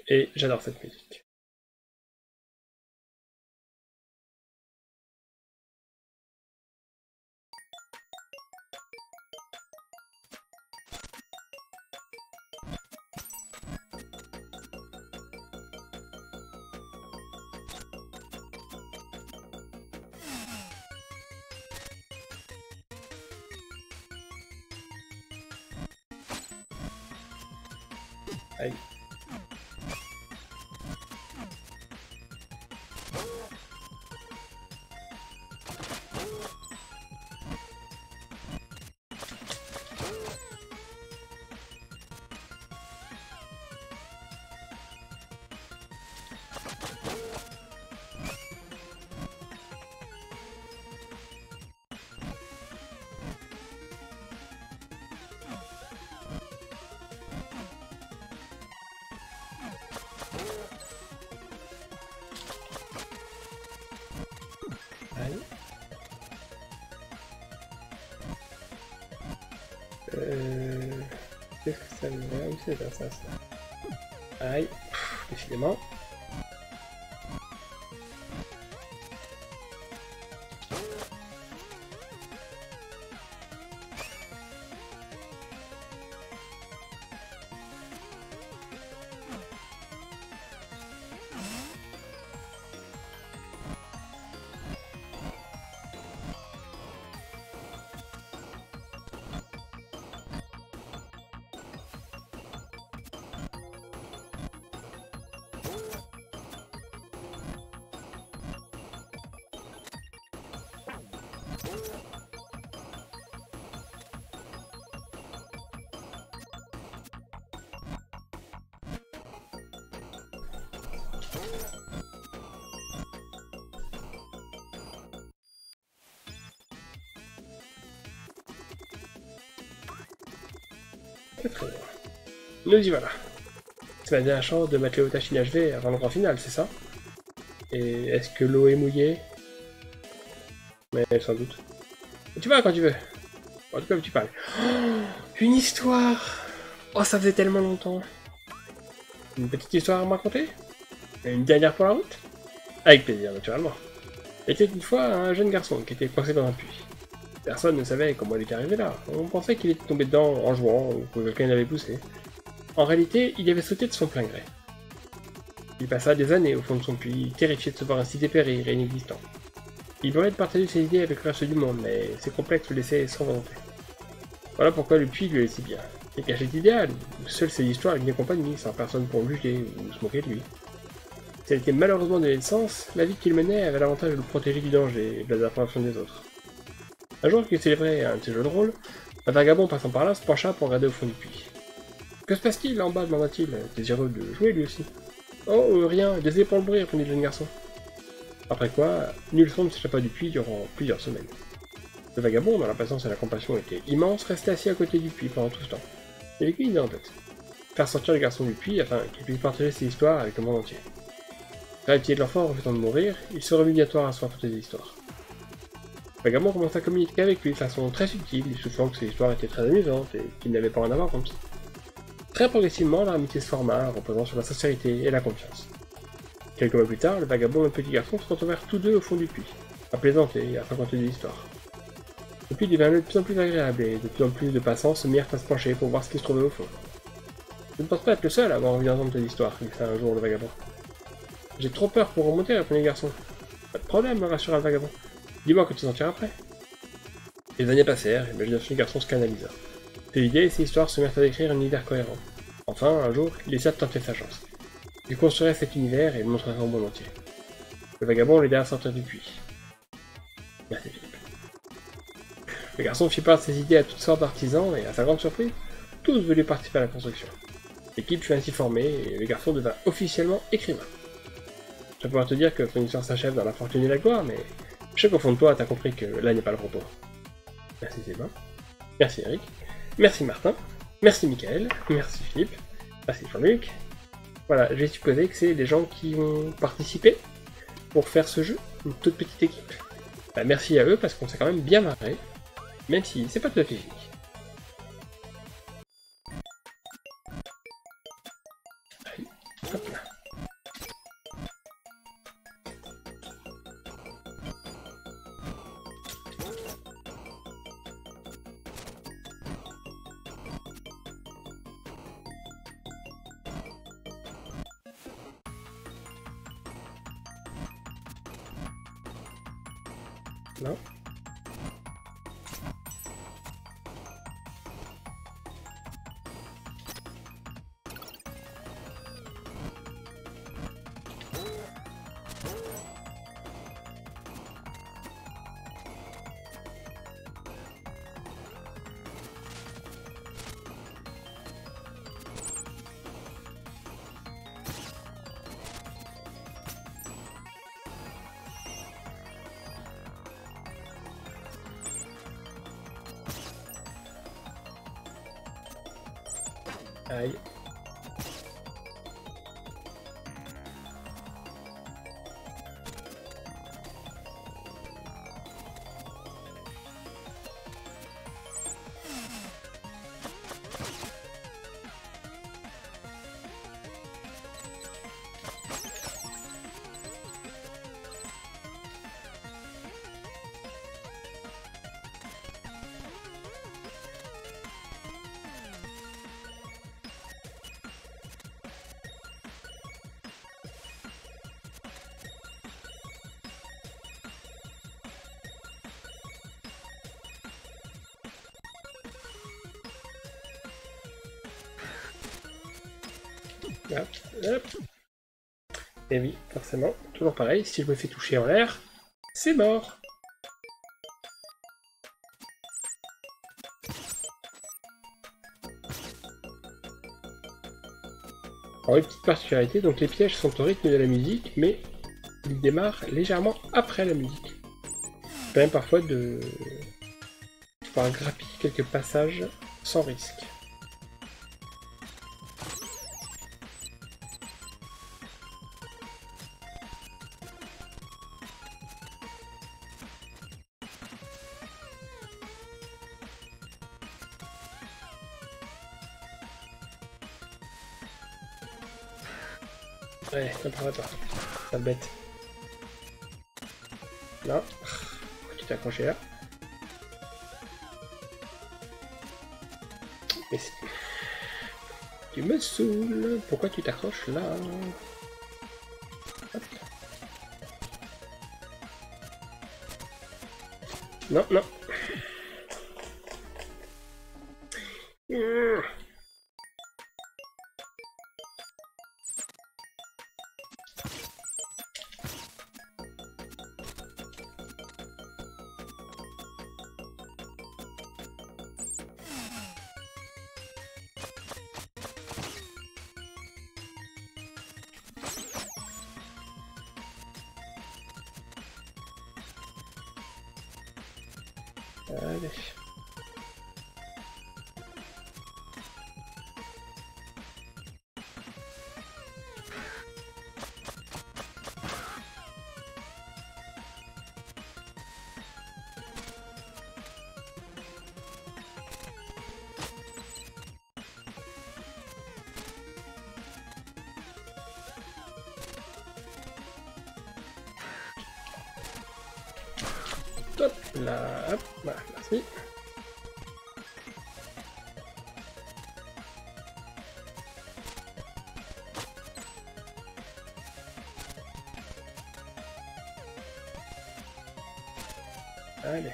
S1: Et j'adore cette musique. Aïe. Aïe. Qu'est-ce que ça me va? Oui, c'est ça. Aïe. Décidément. C'est très bien. Nous y voilà. C'est ma dernière chance de mettre les Otachi inachevés avant le grand final, c'est ça? Et est-ce que l'eau est mouillée? Mais sans doute. Tu vas quand tu veux. En tout cas, tu parles. Oh, une histoire! Oh, ça faisait tellement longtemps. Une petite histoire à me raconter? Et une dernière pour la route? Avec plaisir, naturellement. Il était une fois un jeune garçon qui était coincé dans un puits. Personne ne savait comment il était arrivé là. On pensait qu'il était tombé dedans en jouant ou que quelqu'un l'avait poussé. En réalité, il avait sauté de son plein gré. Il passa des années au fond de son puits, terrifié de se voir ainsi dépérir et inexistant. Il voulait partager ses idées avec le reste du monde, mais ses complexes le laissaient sans volonté. Voilà pourquoi le puits lui allait si bien. C'est cachette idéale, où seules ses histoires avec des compagnies, sans personne pour le juger ou se moquer de lui. Si elle était malheureusement de naissance, la vie qu'il menait avait l'avantage de le protéger du danger et de la dépravation des autres. Un jour qu'il célébrait un de ses jeux de rôle, un vagabond passant par là se pencha pour regarder au fond du puits. Que se passe-t-il en bas demanda-t-il, désireux de jouer lui aussi. Oh, rien, désolé pour le bruit, répondit le jeune garçon. Après quoi, nul son ne s'échappa du puits durant plusieurs semaines. Le vagabond, dont la patience et la compassion étaient immenses, restait assis à côté du puits pendant tout ce temps. Il avait qu'une idée en tête. Faire sortir le garçon du puits afin qu'il puisse partager ses histoires avec le monde entier. Gratifié de l'enfant refusant de mourir, il se remit bientôt à se raconter des histoires. Le vagabond commença à communiquer avec lui de façon très subtile, lui soufflant que ses histoires étaient très amusantes et qu'il n'avait pas à en avoir honte. Très progressivement, leur amitié se forma, reposant sur la sincérité et la confiance. Quelques mois plus tard, le vagabond et le petit garçon se retrouvèrent tous deux au fond du puits, à plaisanter et à raconter des histoires. Le puits devint de plus en plus agréable et de plus en plus de passants se mirent à se pencher pour voir ce qui se trouvait au fond. Je ne pense pas être le seul à avoir envie d'entendre tes histoires, glissa un jour le vagabond. J'ai trop peur pour remonter, répondit le garçon. Pas de problème, rassura le vagabond. Dis-moi quand tu t'en tireras après. Les années passèrent et l'imagination du garçon se canalisa. Ses idées et ses histoires se mirent à décrire un univers cohérent. Enfin, un jour, il décida de tenter sa chance. Il construirait cet univers et le montrerait au monde entier. Le vagabond l'aida à sortir du puits. Merci Philippe. Le garçon fit part de ses idées à toutes sortes d'artisans et, à sa grande surprise, tous voulaient participer à la construction. L'équipe fut ainsi formée et le garçon devint officiellement écrivain. Je vais pouvoir te dire que ton histoire s'achève dans la fortune et la gloire, mais je sais qu'au fond de toi, t'as compris que là n'est pas le propos. Merci Sylvain. Merci Eric. Merci Martin. Merci Michael. Merci Philippe. Merci Jean-Luc. Voilà, je vais supposer que c'est les gens qui ont participé pour faire ce jeu, une toute petite équipe. Bah, merci à eux parce qu'on s'est quand même bien marré, même si c'est pas tout à fait physique. Allez, hop là. Non. Aïe. Hop, hop. Et oui, forcément, toujours pareil, si je me fais toucher en l'air, c'est mort. Alors, une petite particularité, donc les pièges sont au rythme de la musique, mais ils démarrent légèrement après la musique. Ça permet parfois de pouvoir grappiller quelques passages sans risque. Ouais, n'importe toi. Sale bête. Non. Pourquoi tu t'es accroché là? Mais tu me saoules. Pourquoi tu t'accroches là? Hop. Non, non. Allez. Hop là, hop, voilà, merci. Allez.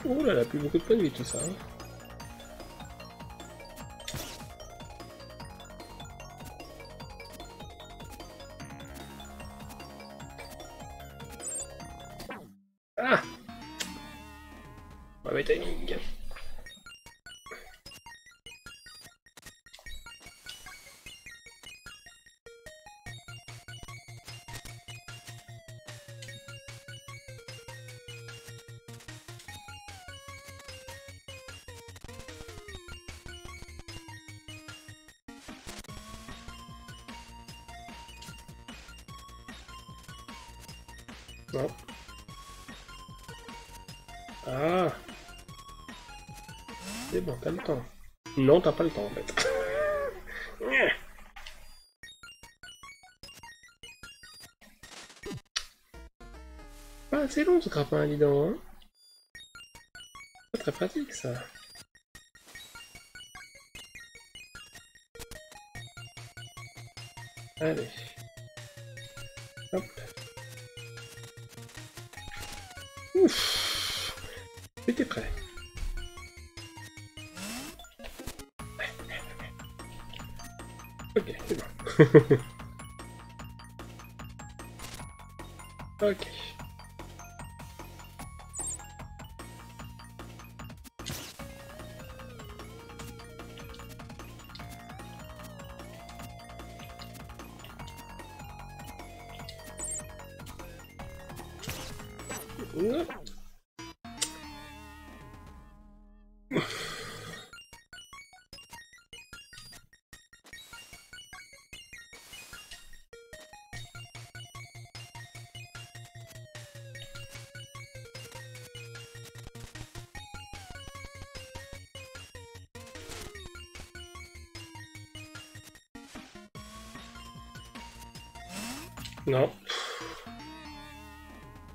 S1: Oh là là, plus beaucoup de points de vie tout ça. Hein. Ah, mauvais timing. Non. Ah. C'est bon, t'as le temps. Non, t'as pas le temps en fait. Pas assez long ce grappin, dis donc. Hein. Pas très pratique ça. Allez. Hop. Ouf. C'était prêt. Ok, c'est bon. Ok. Non. Non.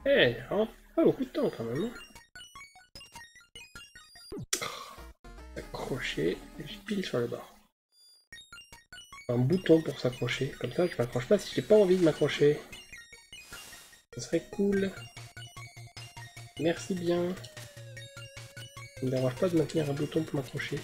S1: Eh, oh, pas beaucoup de temps quand même. Accrocher, pile sur le bord. Un bouton pour s'accrocher. Comme ça, je m'accroche pas si j'ai pas envie de m'accrocher. Ça serait cool. Merci bien. Ça me dérange pas de maintenir un bouton pour m'accrocher.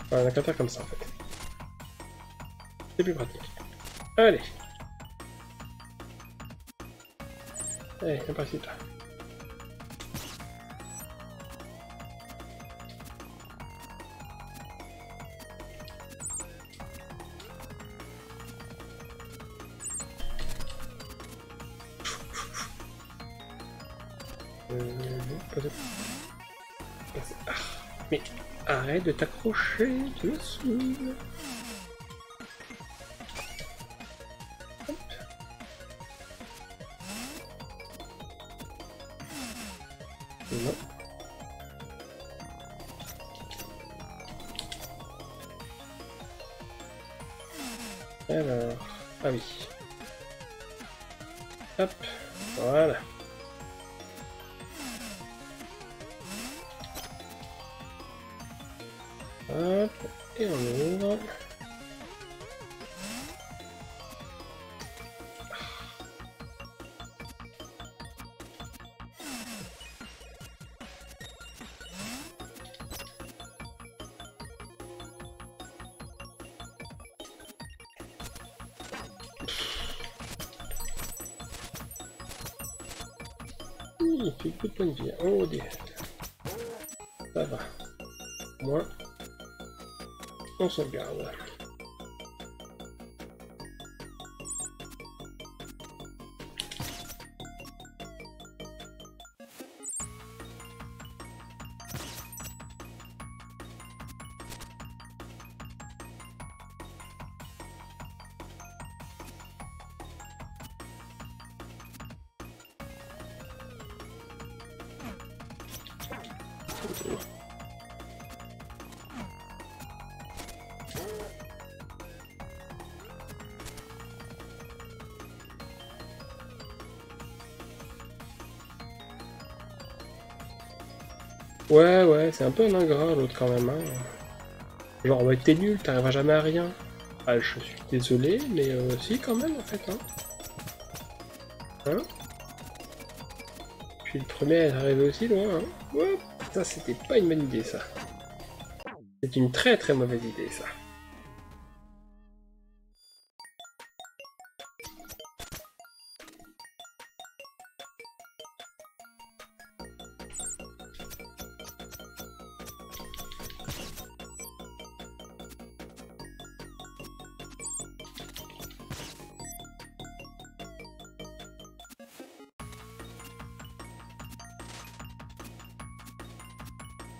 S1: Voilà, on a qu'à faire comme ça en fait. C'est plus pratique. Allez. Allez, viens par ici toi. Ah, mais arrête de t'accrocher, tu me saoules. Non. Alors, ah oui. Hop, voilà. Hop, et on ouvre. Il fait beaucoup de points de vie. Oh, des... Ça va. Moi, on sauvegarde. Ouais, c'est un peu un ingrat l'autre quand même. Hein. Genre, ouais, t'es nul, t'arriveras jamais à rien. Ah, je suis désolé, mais si quand même en fait. Hein. Hein, je suis le premier à arriver aussi loin. Hein. Ouais, ça c'était pas une bonne idée ça. C'est une très très mauvaise idée ça.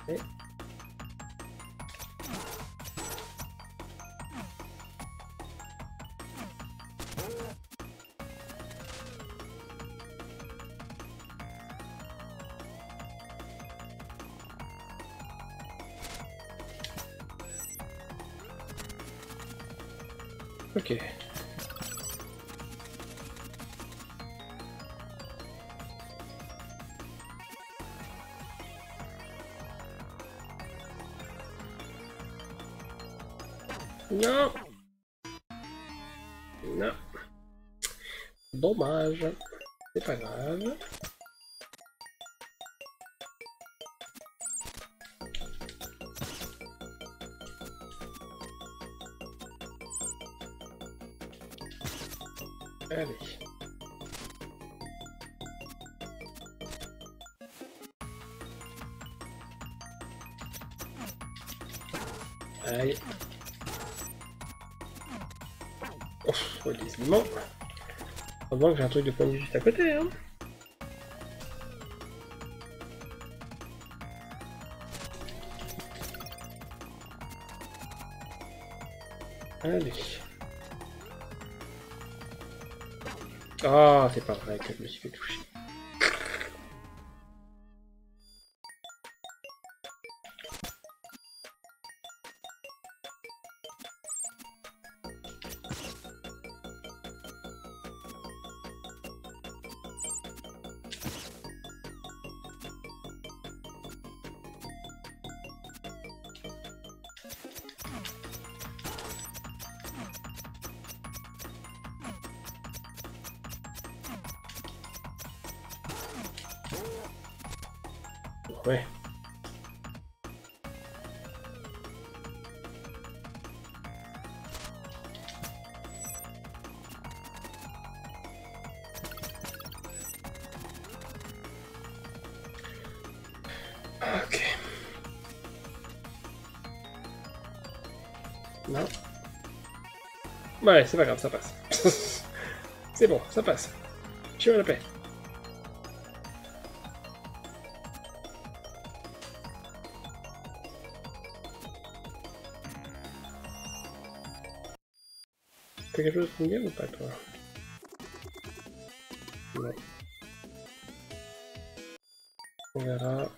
S1: Et... Ok. Non. Non. Dommage. C'est pas grave. Allez. Aïe. Ouf, les aliments. Pendant que j'ai un truc de point de vue juste à côté, hein. Allez. Ah, c'est pas vrai que je me suis fait toucher. Ouais. Ok. Non. Ouais, c'est pas grave, ça passe. C'est bon, ça passe. Je suis à la paix. T'as quelque chose pour game ou pas, toi? Non. On verra.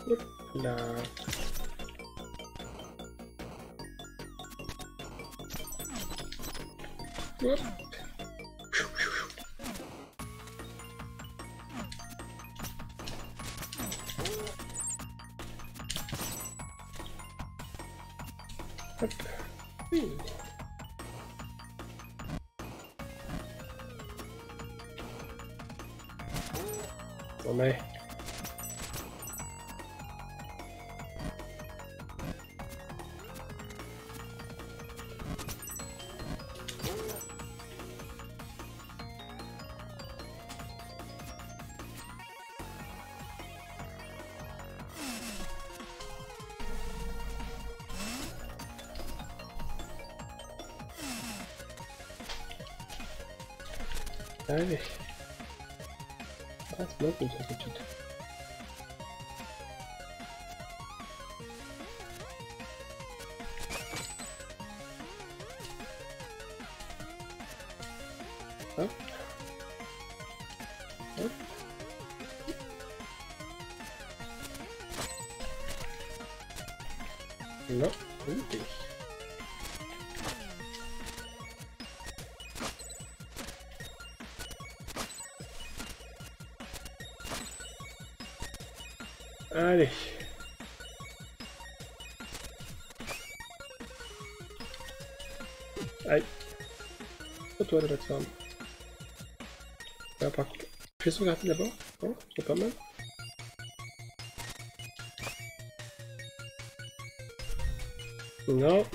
S1: Hop là. Hop. Hop. Oui. On met. Allez. Ah, c'est bon comme ça, tout de suite. Hop. Hop. Non. Ok. Allez. Aïe. Pas toi la plateforme. Ah, par contre, je vais sauvegarder d'abord. Non, c'est pas mal. Non.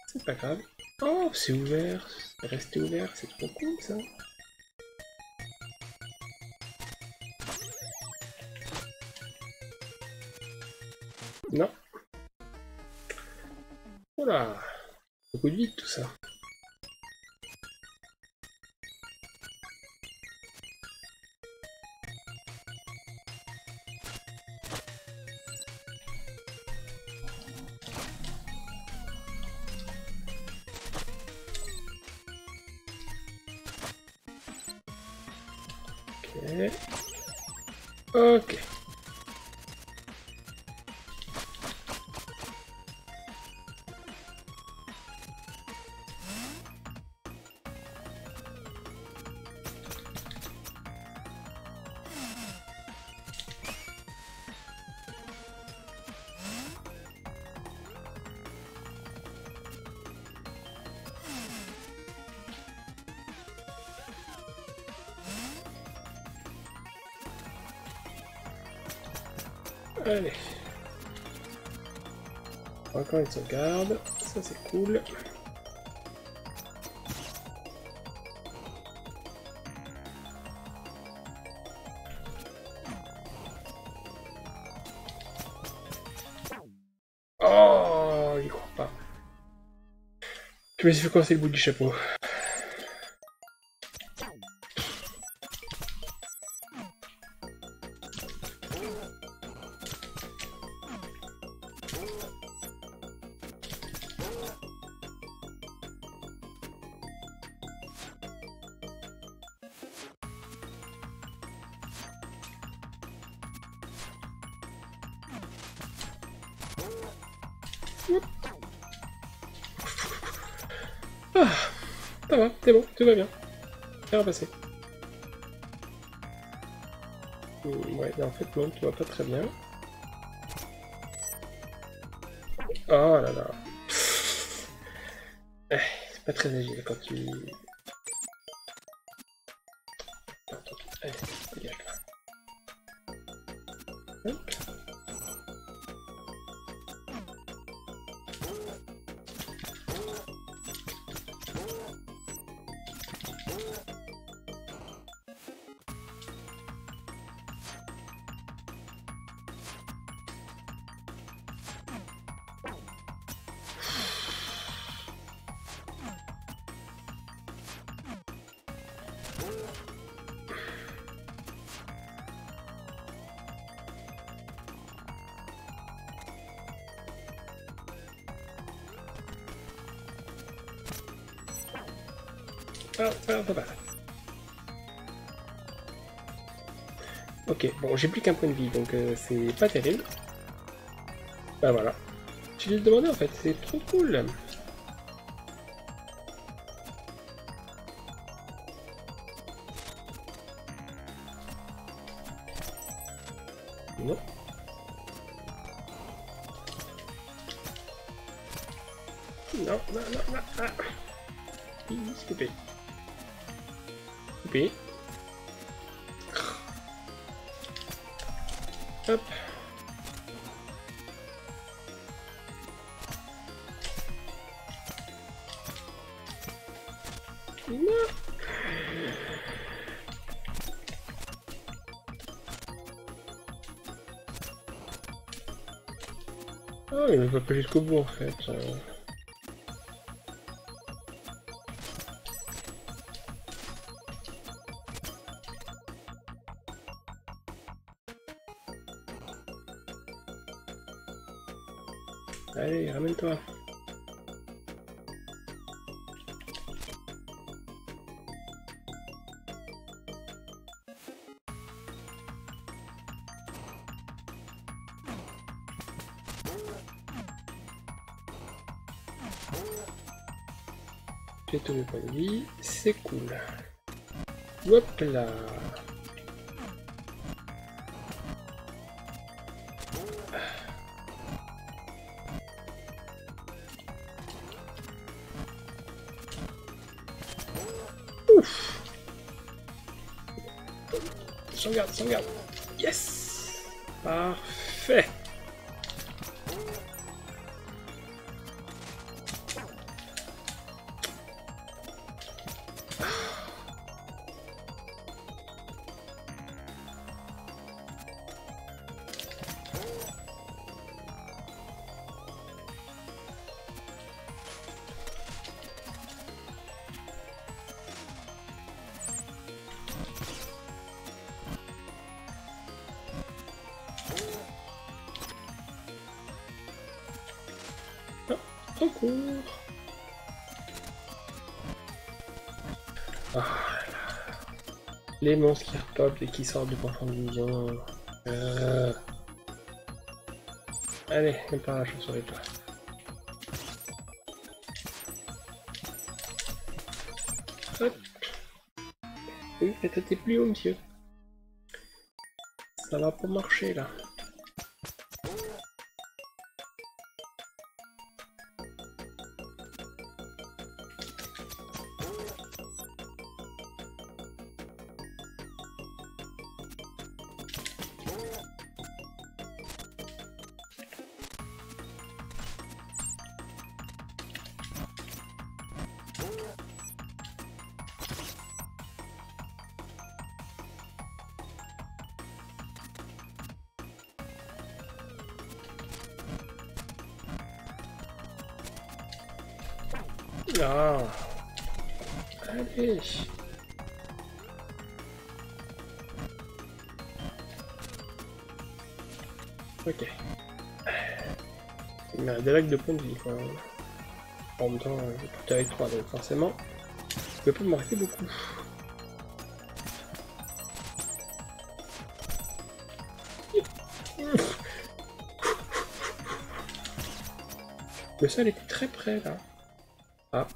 S1: C'est pas grave. Oh, c'est ouvert. C'est resté ouvert, c'est trop cool ça. Non. Voilà. Beaucoup de vide tout ça. Ok. Ok. Allez. Encore une sauvegarde. Ça c'est cool. Oh, j'y crois pas. Je me suis fait coincer le bout du chapeau. Ah, ça va, c'est bon, tout va bien. Ça va passer. Ouais, mais en fait, non, tu vas pas très bien. Oh là là. C'est pas très agile quand tu... Allez, dégage là. Hop. Ah, pas mal. Ok, bon, j'ai plus qu'un point de vie, donc c'est pas terrible. Bah voilà. Tu lui demandais en fait, c'est trop cool. Non. Non, non, non, non. Ah. Coupé. Coupé. Hop. Non. Oh, il ne va pas jusqu'au bout en fait. Allez, ramène-toi. J'ai tous mes points de vie, c'est cool. Hop là. Ouf. Sauvegarde, sauvegarde. Yes. Parfait. Trop court. Ah, les monstres qui repopent et qui sortent du profond de vision. Allez, même pas la chauve-souris toi. Hop. Oui, faites plus haut, monsieur. Ça va pas marcher là. Ah. Allez. Ok. Il met des lacs de points de vie, quoi. En même temps, je vais partir avec 3, donc forcément, je peux pas me marquer beaucoup. Le sol était très près, là. Ah.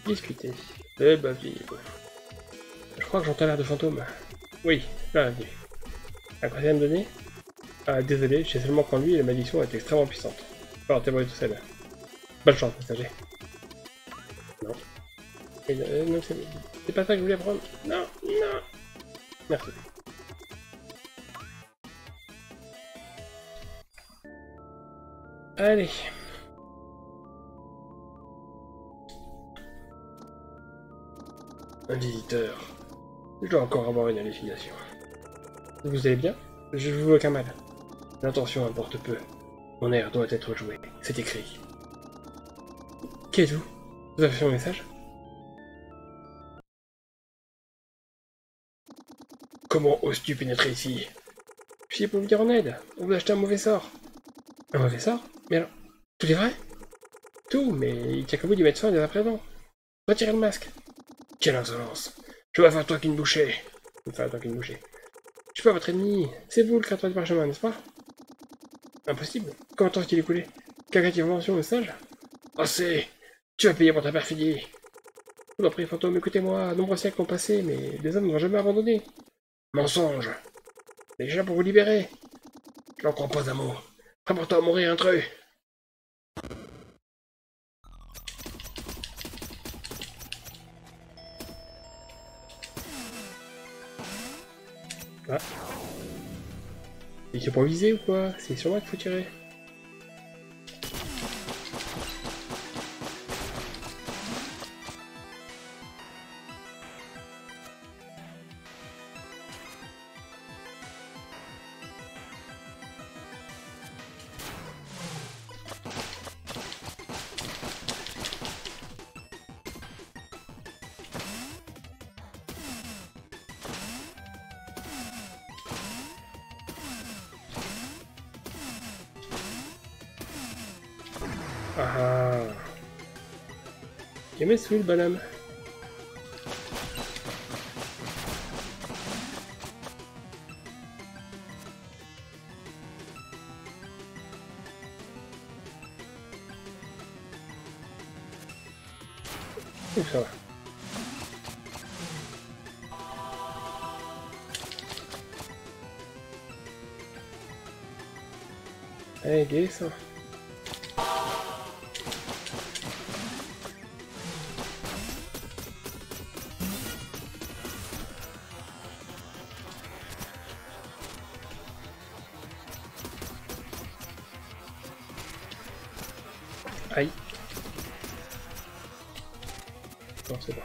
S1: Discuter. Eh bah, vivre. Je crois que j'entends l'air de fantôme. Oui, là, venu. À quoi ça me donner? Ah, désolé, je sais seulement qu'en lui, la malédiction est extrêmement puissante. Alors, t'es tout seul. Bonne chance, messager. Non. Non, c'est pas ça que je voulais prendre. Non, non. Merci. Allez. Un visiteur. Je dois encore avoir une hallucination. Vous allez bien? Je vous veux aucun mal. L'intention importe peu. Mon air doit être joué. C'est écrit. Qui êtes-vous? Vous avez fait un message? Comment oses-tu pénétrer ici? Je suis pour vous dire en aide. On vous a acheté un mauvais sort. Un mauvais sort? Mais alors, tout est vrai? Tout, mais il tient qu'à vous d'y mettre fin dès à présent. Retirez le masque. Quelle insolence! Je vais faire toi qu'une bouchée. Enfin, toi qu'une bouchée. Je suis pas votre ennemi. C'est vous le créateur du parchemin, n'est-ce pas? Impossible. Comment est-il écoulé? Quelqu'un qui mention au message? Assez! Tu vas payer pour ta perfidie! Je vous en prie, fantôme, écoutez-moi. Nombreux siècles ont passé, mais les hommes ne m'ont jamais abandonné. Mensonge! Mais je suis là pour vous libérer. Je n'en crois pas un mot. Prépare-toi à mourir, intrus! Ah. C'est pour viser ou quoi? C'est sur moi qu'il faut tirer. Ah. Il me saoule, bonhomme. Ouf, ça va. Allez, descends. Aïe. Non, c'est bon.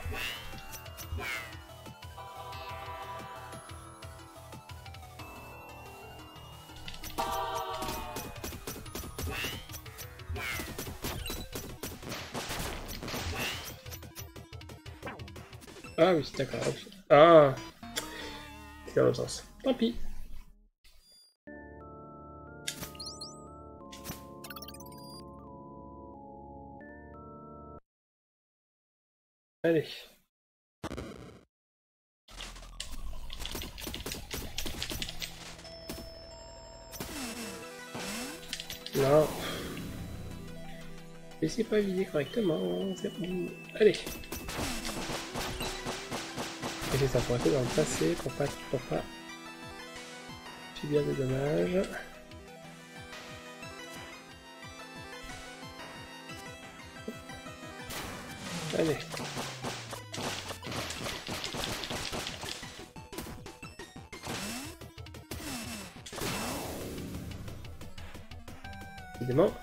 S1: Ah oui, d'accord. Ah, c'est dans l'autre sens. Tant pis. Allez. Non. Laissez pas viser correctement. Allez. Et c'est ça, pour rester dans le passé, pour pas subir des dommages. Allez. Évidemment,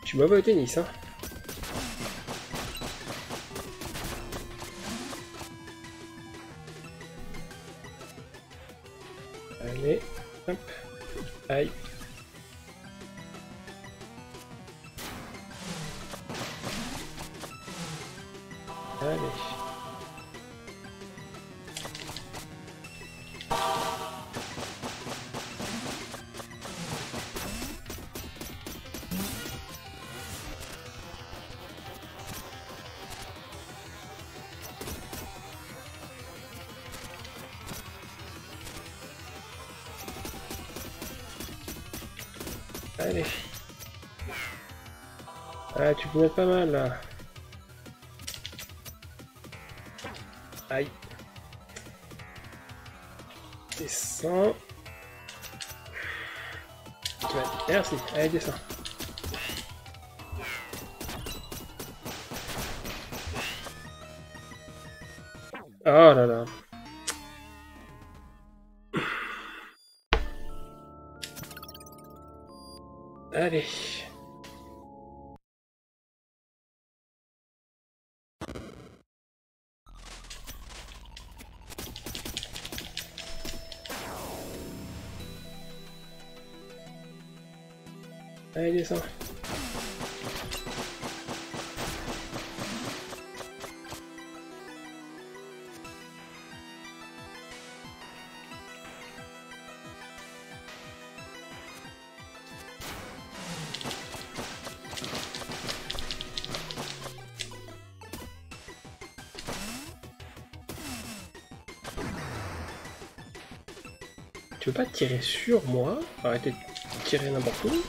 S1: je suis mauvais au tennis, hein. Hop. Aïe. Allez. Allez. Ah, tu peux mettre pas mal là. Aïe. Descends. Ouais, merci. Allez, descends. Oh là là. Allez. Allez, descends. Tu veux pas tirer sur moi? Arrêtez de tirer n'importe où.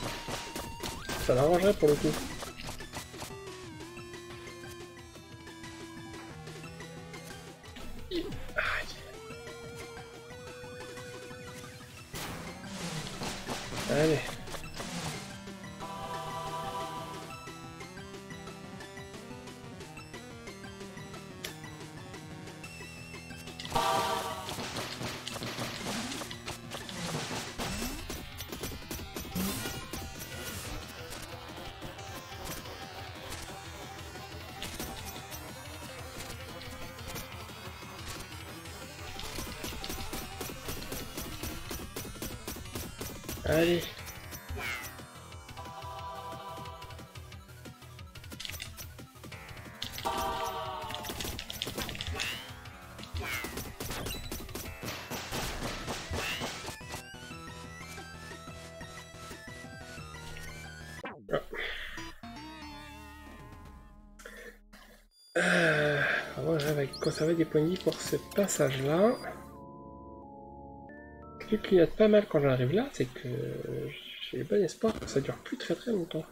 S1: Ça m'arrangerait pour le coup. Allez. Allez. Alors, j'avais conservé des points de vie pour ce passage-là. Ce qui clignote pas mal quand j'arrive là, c'est que j'ai bon espoir que ça dure plus très longtemps.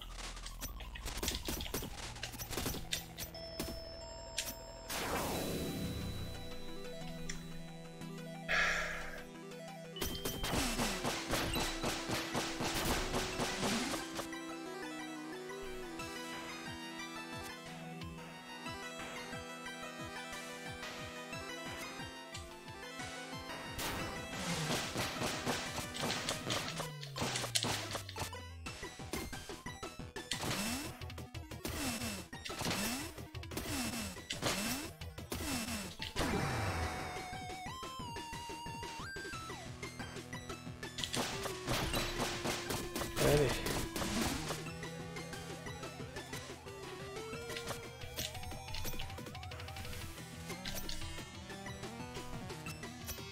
S1: Allez.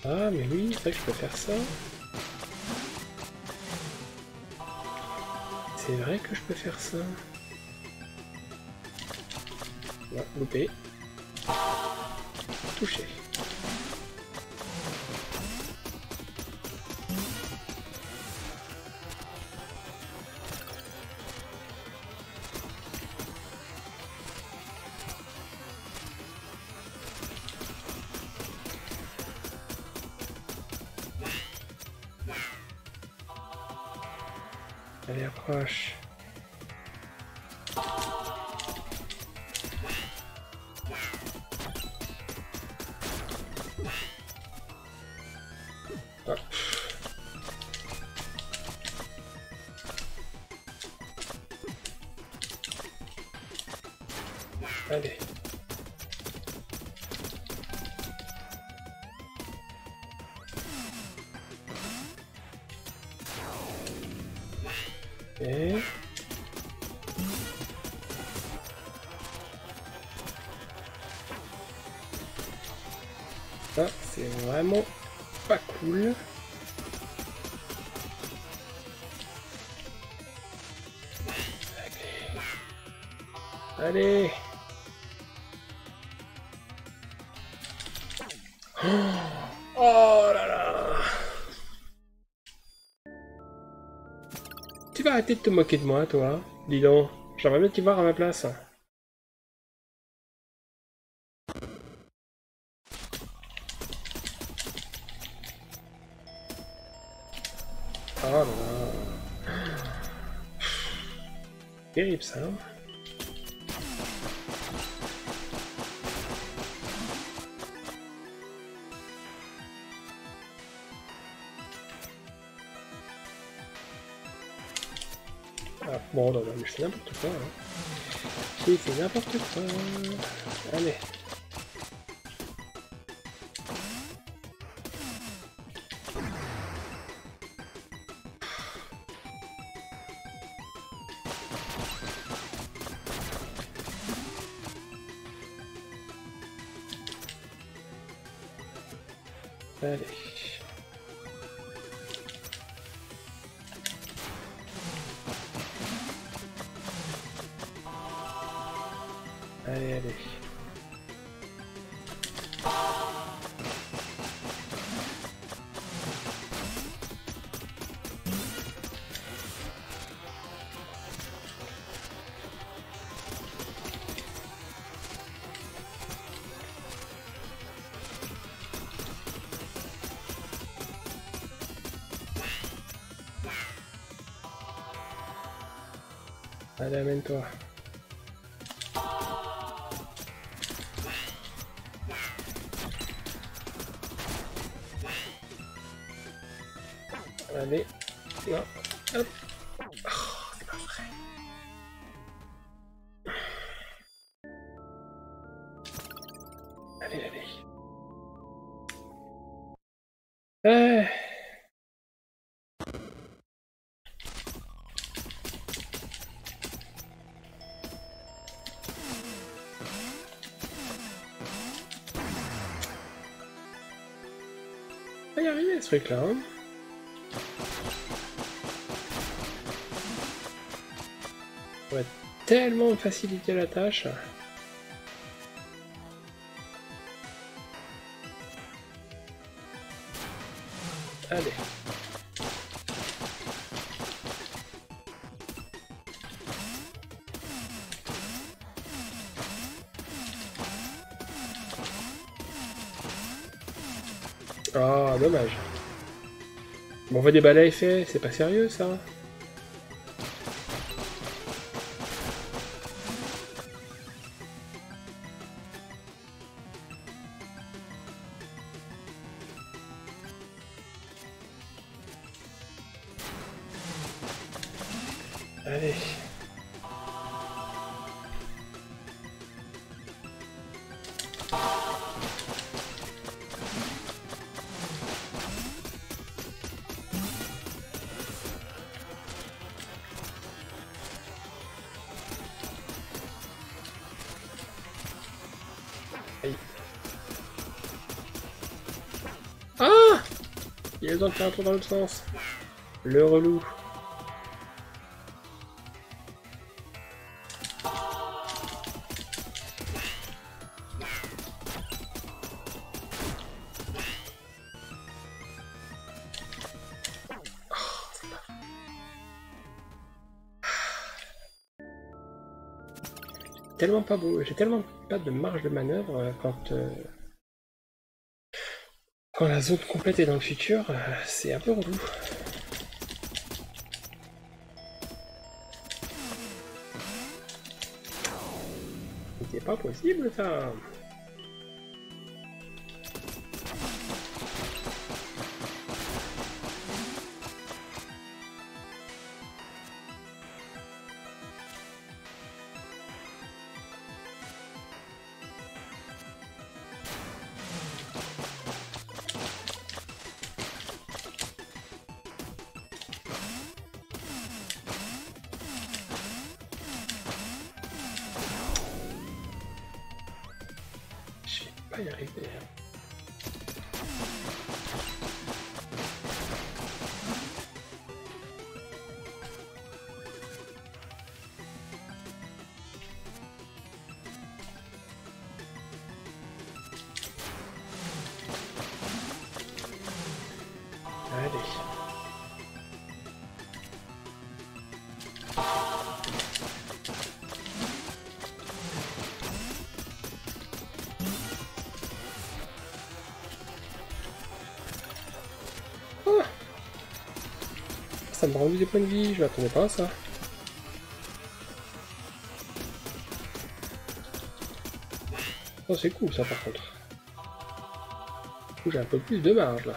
S1: Ah mais oui, c'est vrai que je peux faire ça. C'est vrai que je peux faire ça. Non, loupé. Touché. Allez, approche. Hop. Allez. Et... ça, c'est vraiment pas cool. Allez. Oh là là. Tu vas arrêter de te moquer de moi, toi. Dis donc, j'aimerais bien t'y voir à ma place. Oh là là. Terrible ça. Hein. Ah, bon, non, non, mais je fais n'importe quoi. Hein. J'ai fait n'importe quoi. Allez. Allez. Allez, allez. Allez, amène-toi. Allez. Non. Hop. Oh, c'est pas vrai. Allez, allez. On va y arriver ce truc là. Hein. On va tellement faciliter la tâche. Allez. Oh, dommage. Bon, on voit des balais à effet, c'est pas sérieux ça. Allez. Aïe. Ah! Il a besoin de faire un tour dans l'autre sens. Le relou. Tellement pas beau, j'ai tellement pas de marge de manœuvre quand la zone complète est dans le futur, c'est un peu relou. C'est pas possible ça. pas y arriver. Allez. Ah, ça me rend des points de vie, je m'attendais pas à ça. Oh, c'est cool ça par contre. Du coup, j'ai un peu plus de marge là.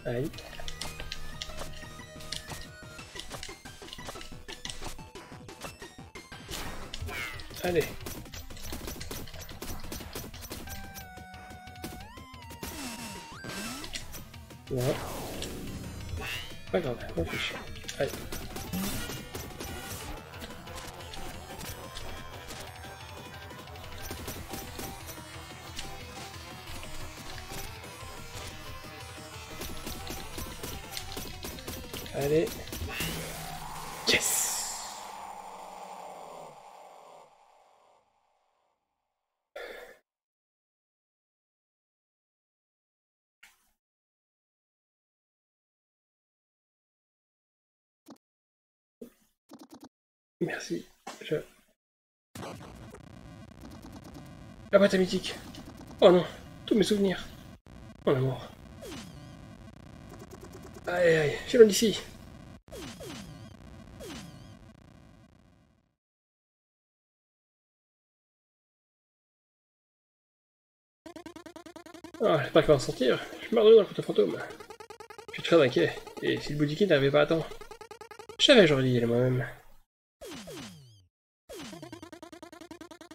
S1: Aïe. Allez. Non. Pas grave, on fait chier. Allez. Allez. Yes! Merci. La boîte à mythique. Oh non, tous mes souvenirs. Mon amour. Aïe aïe, filons d'ici. Ah, j'espère qu'il va en sortir. Je meurs dans le côté fantôme. Je suis très inquiet. Et si le boutique n'arrivait pas à temps, je savais que j'aurais dû y aller moi-même.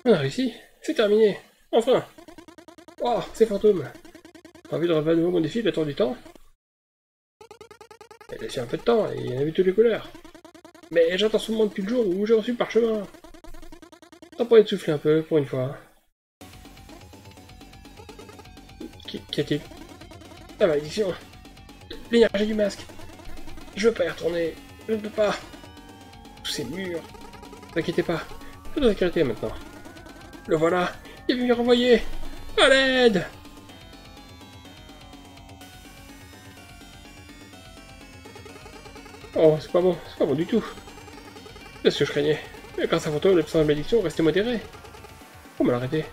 S1: On a réussi. C'est terminé. Enfin. Oh, c'est fantôme. T'as envie de relever à nouveau mon défi de la tour du temps? Il a laissé un peu de temps et il y en a vu toutes les couleurs. Mais j'attends ce moment depuis le jour où j'ai reçu le parchemin. T'as pas envie de souffler un peu pour une fois. Qu'y a-t-il? La malédiction. L'énergie du masque. Je veux pas y retourner. Je ne peux pas. Tous ces murs. Ne vous inquiétez pas. Tout est en sécurité maintenant. Le voilà. Il est venu me renvoyer. À l'aide! Oh, c'est pas bon du tout. C'est ce que je craignais. Mais grâce à fantôme, la puissance de malédiction restait modérée. Comment l'arrêter?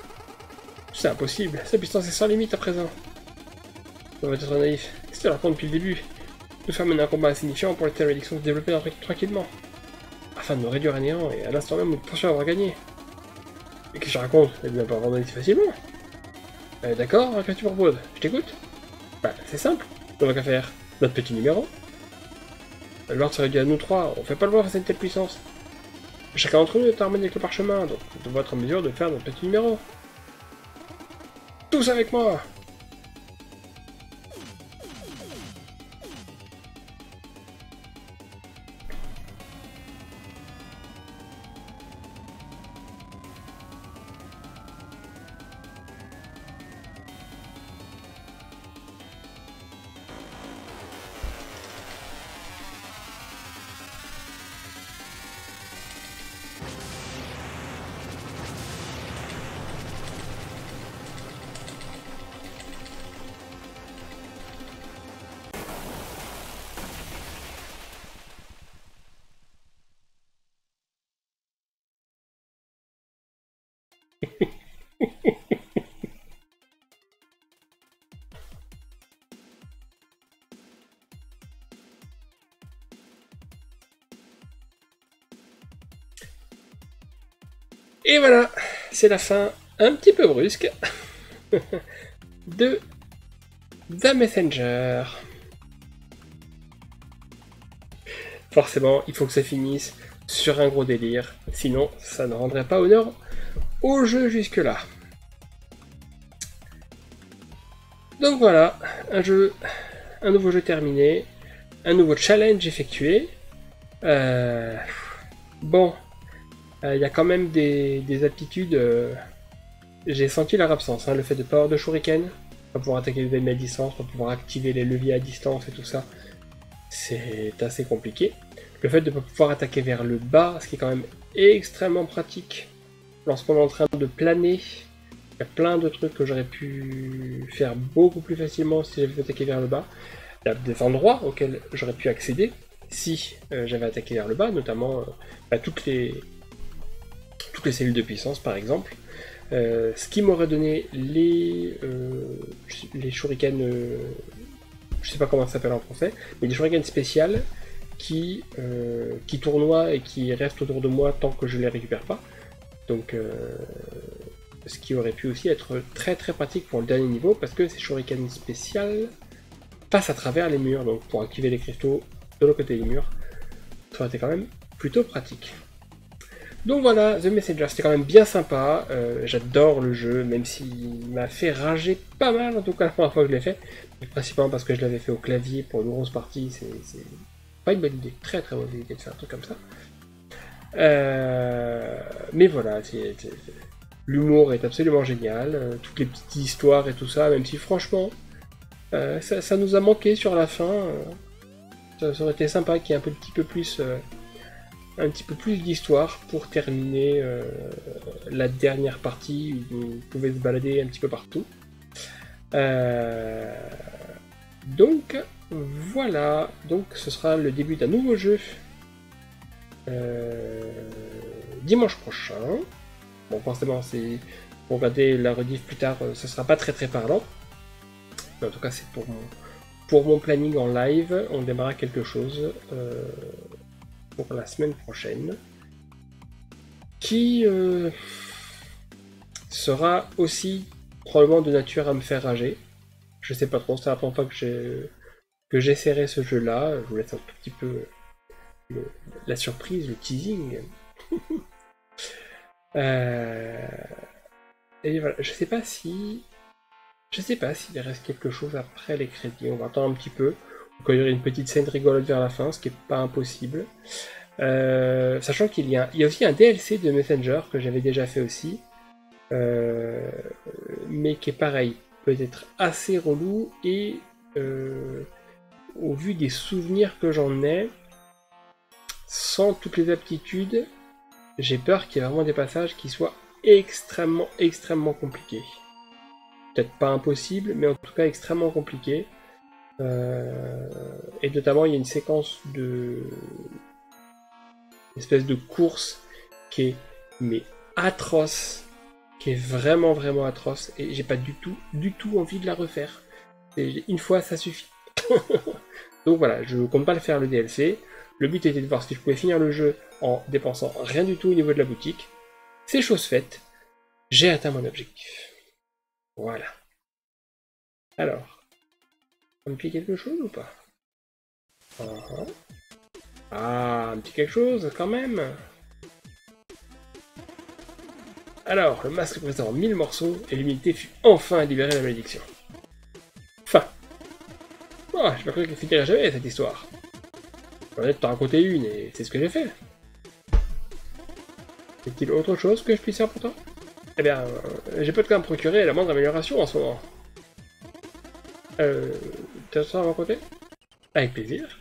S1: C'est impossible, sa puissance est sans limite à présent. On va être naïf, c'était leur plan depuis le début. Nous faire mener un combat insignifiant pour laisser la malédiction se développer tranquillement. Afin de nous réduire à néant et à l'instant même où nous pensions avoir gagné. Mais qu'est-ce que je raconte? Elle ne vient pas abandonner si facilement. D'accord, qu'est-ce que tu proposes? Je t'écoute? Bah, c'est simple, on va qu'à faire notre petit numéro. Le Lord se réduit à nous trois, on fait pas le voir face à une telle puissance. Chacun d'entre nous est armé avec le parchemin, donc on devrait être en mesure de faire notre petit numéro. Tous avec moi! Et voilà, c'est la fin un petit peu brusque de The Messenger. Forcément, il faut que ça finisse sur un gros délire, sinon ça ne rendrait pas honneur au jeu jusque-là. Donc voilà, un jeu un nouveau jeu terminé, un nouveau challenge effectué. Bon, il y a quand même des aptitudes. J'ai senti leur absence, hein, le fait de ne pas avoir de shuriken, pas pouvoir attaquer les ennemis à distance, pas pouvoir activer les leviers à distance et tout ça, c'est assez compliqué. Le fait de ne pas pouvoir attaquer vers le bas, ce qui est quand même extrêmement pratique lorsqu'on est en train de planer. Il y a plein de trucs que j'aurais pu faire beaucoup plus facilement si j'avais attaqué vers le bas. Il y a des endroits auxquels j'aurais pu accéder si j'avais attaqué vers le bas, notamment toutes les cellules de puissance par exemple. Ce qui m'aurait donné les shurikens, je sais pas comment ça s'appelle en français, mais des shurikens spéciales qui tournoient et qui restent autour de moi tant que je les récupère pas. Donc ce qui aurait pu aussi être très très pratique pour le dernier niveau, parce que ces shurikens spéciales passent à travers les murs, donc pour activer les cristaux de l'autre côté des murs, ça aurait été quand même plutôt pratique. Donc voilà, The Messenger, c'était quand même bien sympa, j'adore le jeu, même s'il m'a fait rager pas mal, en tout cas la première fois que je l'ai fait, mais principalement parce que je l'avais fait au clavier pour une grosse partie, c'est pas une bonne idée, très très mauvaise idée de faire un truc comme ça. Mais voilà, l'humour est absolument génial, toutes les petites histoires et tout ça, même si franchement, ça nous a manqué sur la fin, ça aurait été sympa qu'il y ait un petit peu plus d'histoire pour terminer la dernière partie où vous pouvez se balader un petit peu partout. Donc voilà, donc ce sera le début d'un nouveau jeu dimanche prochain. Bon, forcément, c'est pour regarder la rediff plus tard, ce sera pas très très parlant. Mais en tout cas, c'est pour mon planning en live, on démarrera quelque chose pour la semaine prochaine, qui sera aussi probablement de nature à me faire rager. Je sais pas trop, c'est la première fois que j'essaierai ce jeu-là. Je vous laisse un tout petit peu la surprise, le teasing. Et voilà, je sais pas s'il reste quelque chose après les crédits. On va attendre un petit peu. Donc, il y aurait une petite scène rigolote vers la fin, ce qui est pas impossible. Sachant qu'il y a aussi un DLC de Messenger que j'avais déjà fait aussi, mais qui est pareil, peut-être assez relou, et au vu des souvenirs que j'en ai, sans toutes les aptitudes, j'ai peur qu'il y ait vraiment des passages qui soient extrêmement compliqués. Peut-être pas impossible, mais en tout cas extrêmement compliqués. Et notamment il y a une séquence une espèce de course qui est atroce, qui est vraiment atroce, et j'ai pas du tout envie de la refaire. Une fois ça suffit. Donc voilà, je compte pas le faire le DLC. Le but était de voir si je pouvais finir le jeu en dépensant rien du tout au niveau de la boutique. C'est chose faite. J'ai atteint mon objectif. Voilà. Alors, ça me plaît quelque chose ou pas? Ah, un petit quelque chose quand même. Alors, le masque présent en 1000 morceaux et l'humilité fut enfin libérée de la malédiction. Fin. Oh, j'ai pas cru qu'elle finirait jamais cette histoire. J'en ai t'en raconter une et c'est ce que j'ai fait. Y a-t-il autre chose que je puisse faire pour toi? Eh bien, j'ai pas de quoi me procurer la moindre amélioration en ce moment. T'as ça à raconter? Avec plaisir.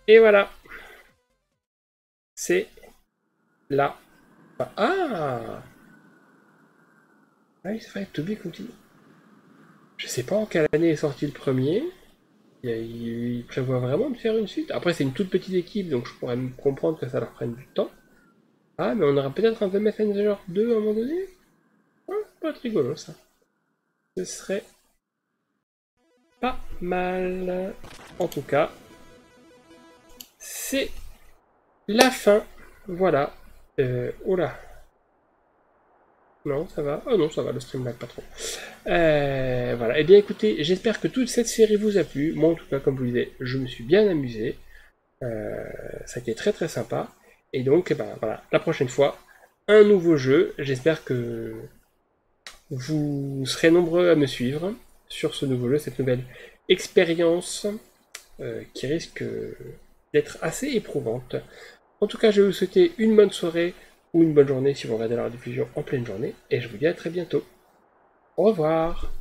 S1: Et voilà. C'est là. Ah! Ah oui, c'est vrai, To Be Continued. Je sais pas en quelle année est sorti le premier. Il prévoit vraiment de faire une suite. Après, c'est une toute petite équipe, donc je pourrais me comprendre que ça leur prenne du temps. Ah, mais on aura peut-être un The Messenger 2 à un moment donné? Ah, ça peut être rigolo, ça. Ce serait pas mal. En tout cas, c'est la fin. Voilà. Oh là. Non, ça va. Oh non, ça va, le stream lag pas trop. Voilà. Eh bien, écoutez, j'espère que toute cette série vous a plu. Moi, en tout cas, comme vous le disiez, je me suis bien amusé. Ça a été très sympa. Et donc, eh ben, voilà, la prochaine fois, un nouveau jeu. J'espère que vous serez nombreux à me suivre sur ce nouveau jeu, cette nouvelle expérience qui risque d'être assez éprouvante. En tout cas, je vais vous souhaiter une bonne soirée ou une bonne journée si vous regardez la rediffusion en pleine journée, et je vous dis à très bientôt. Au revoir.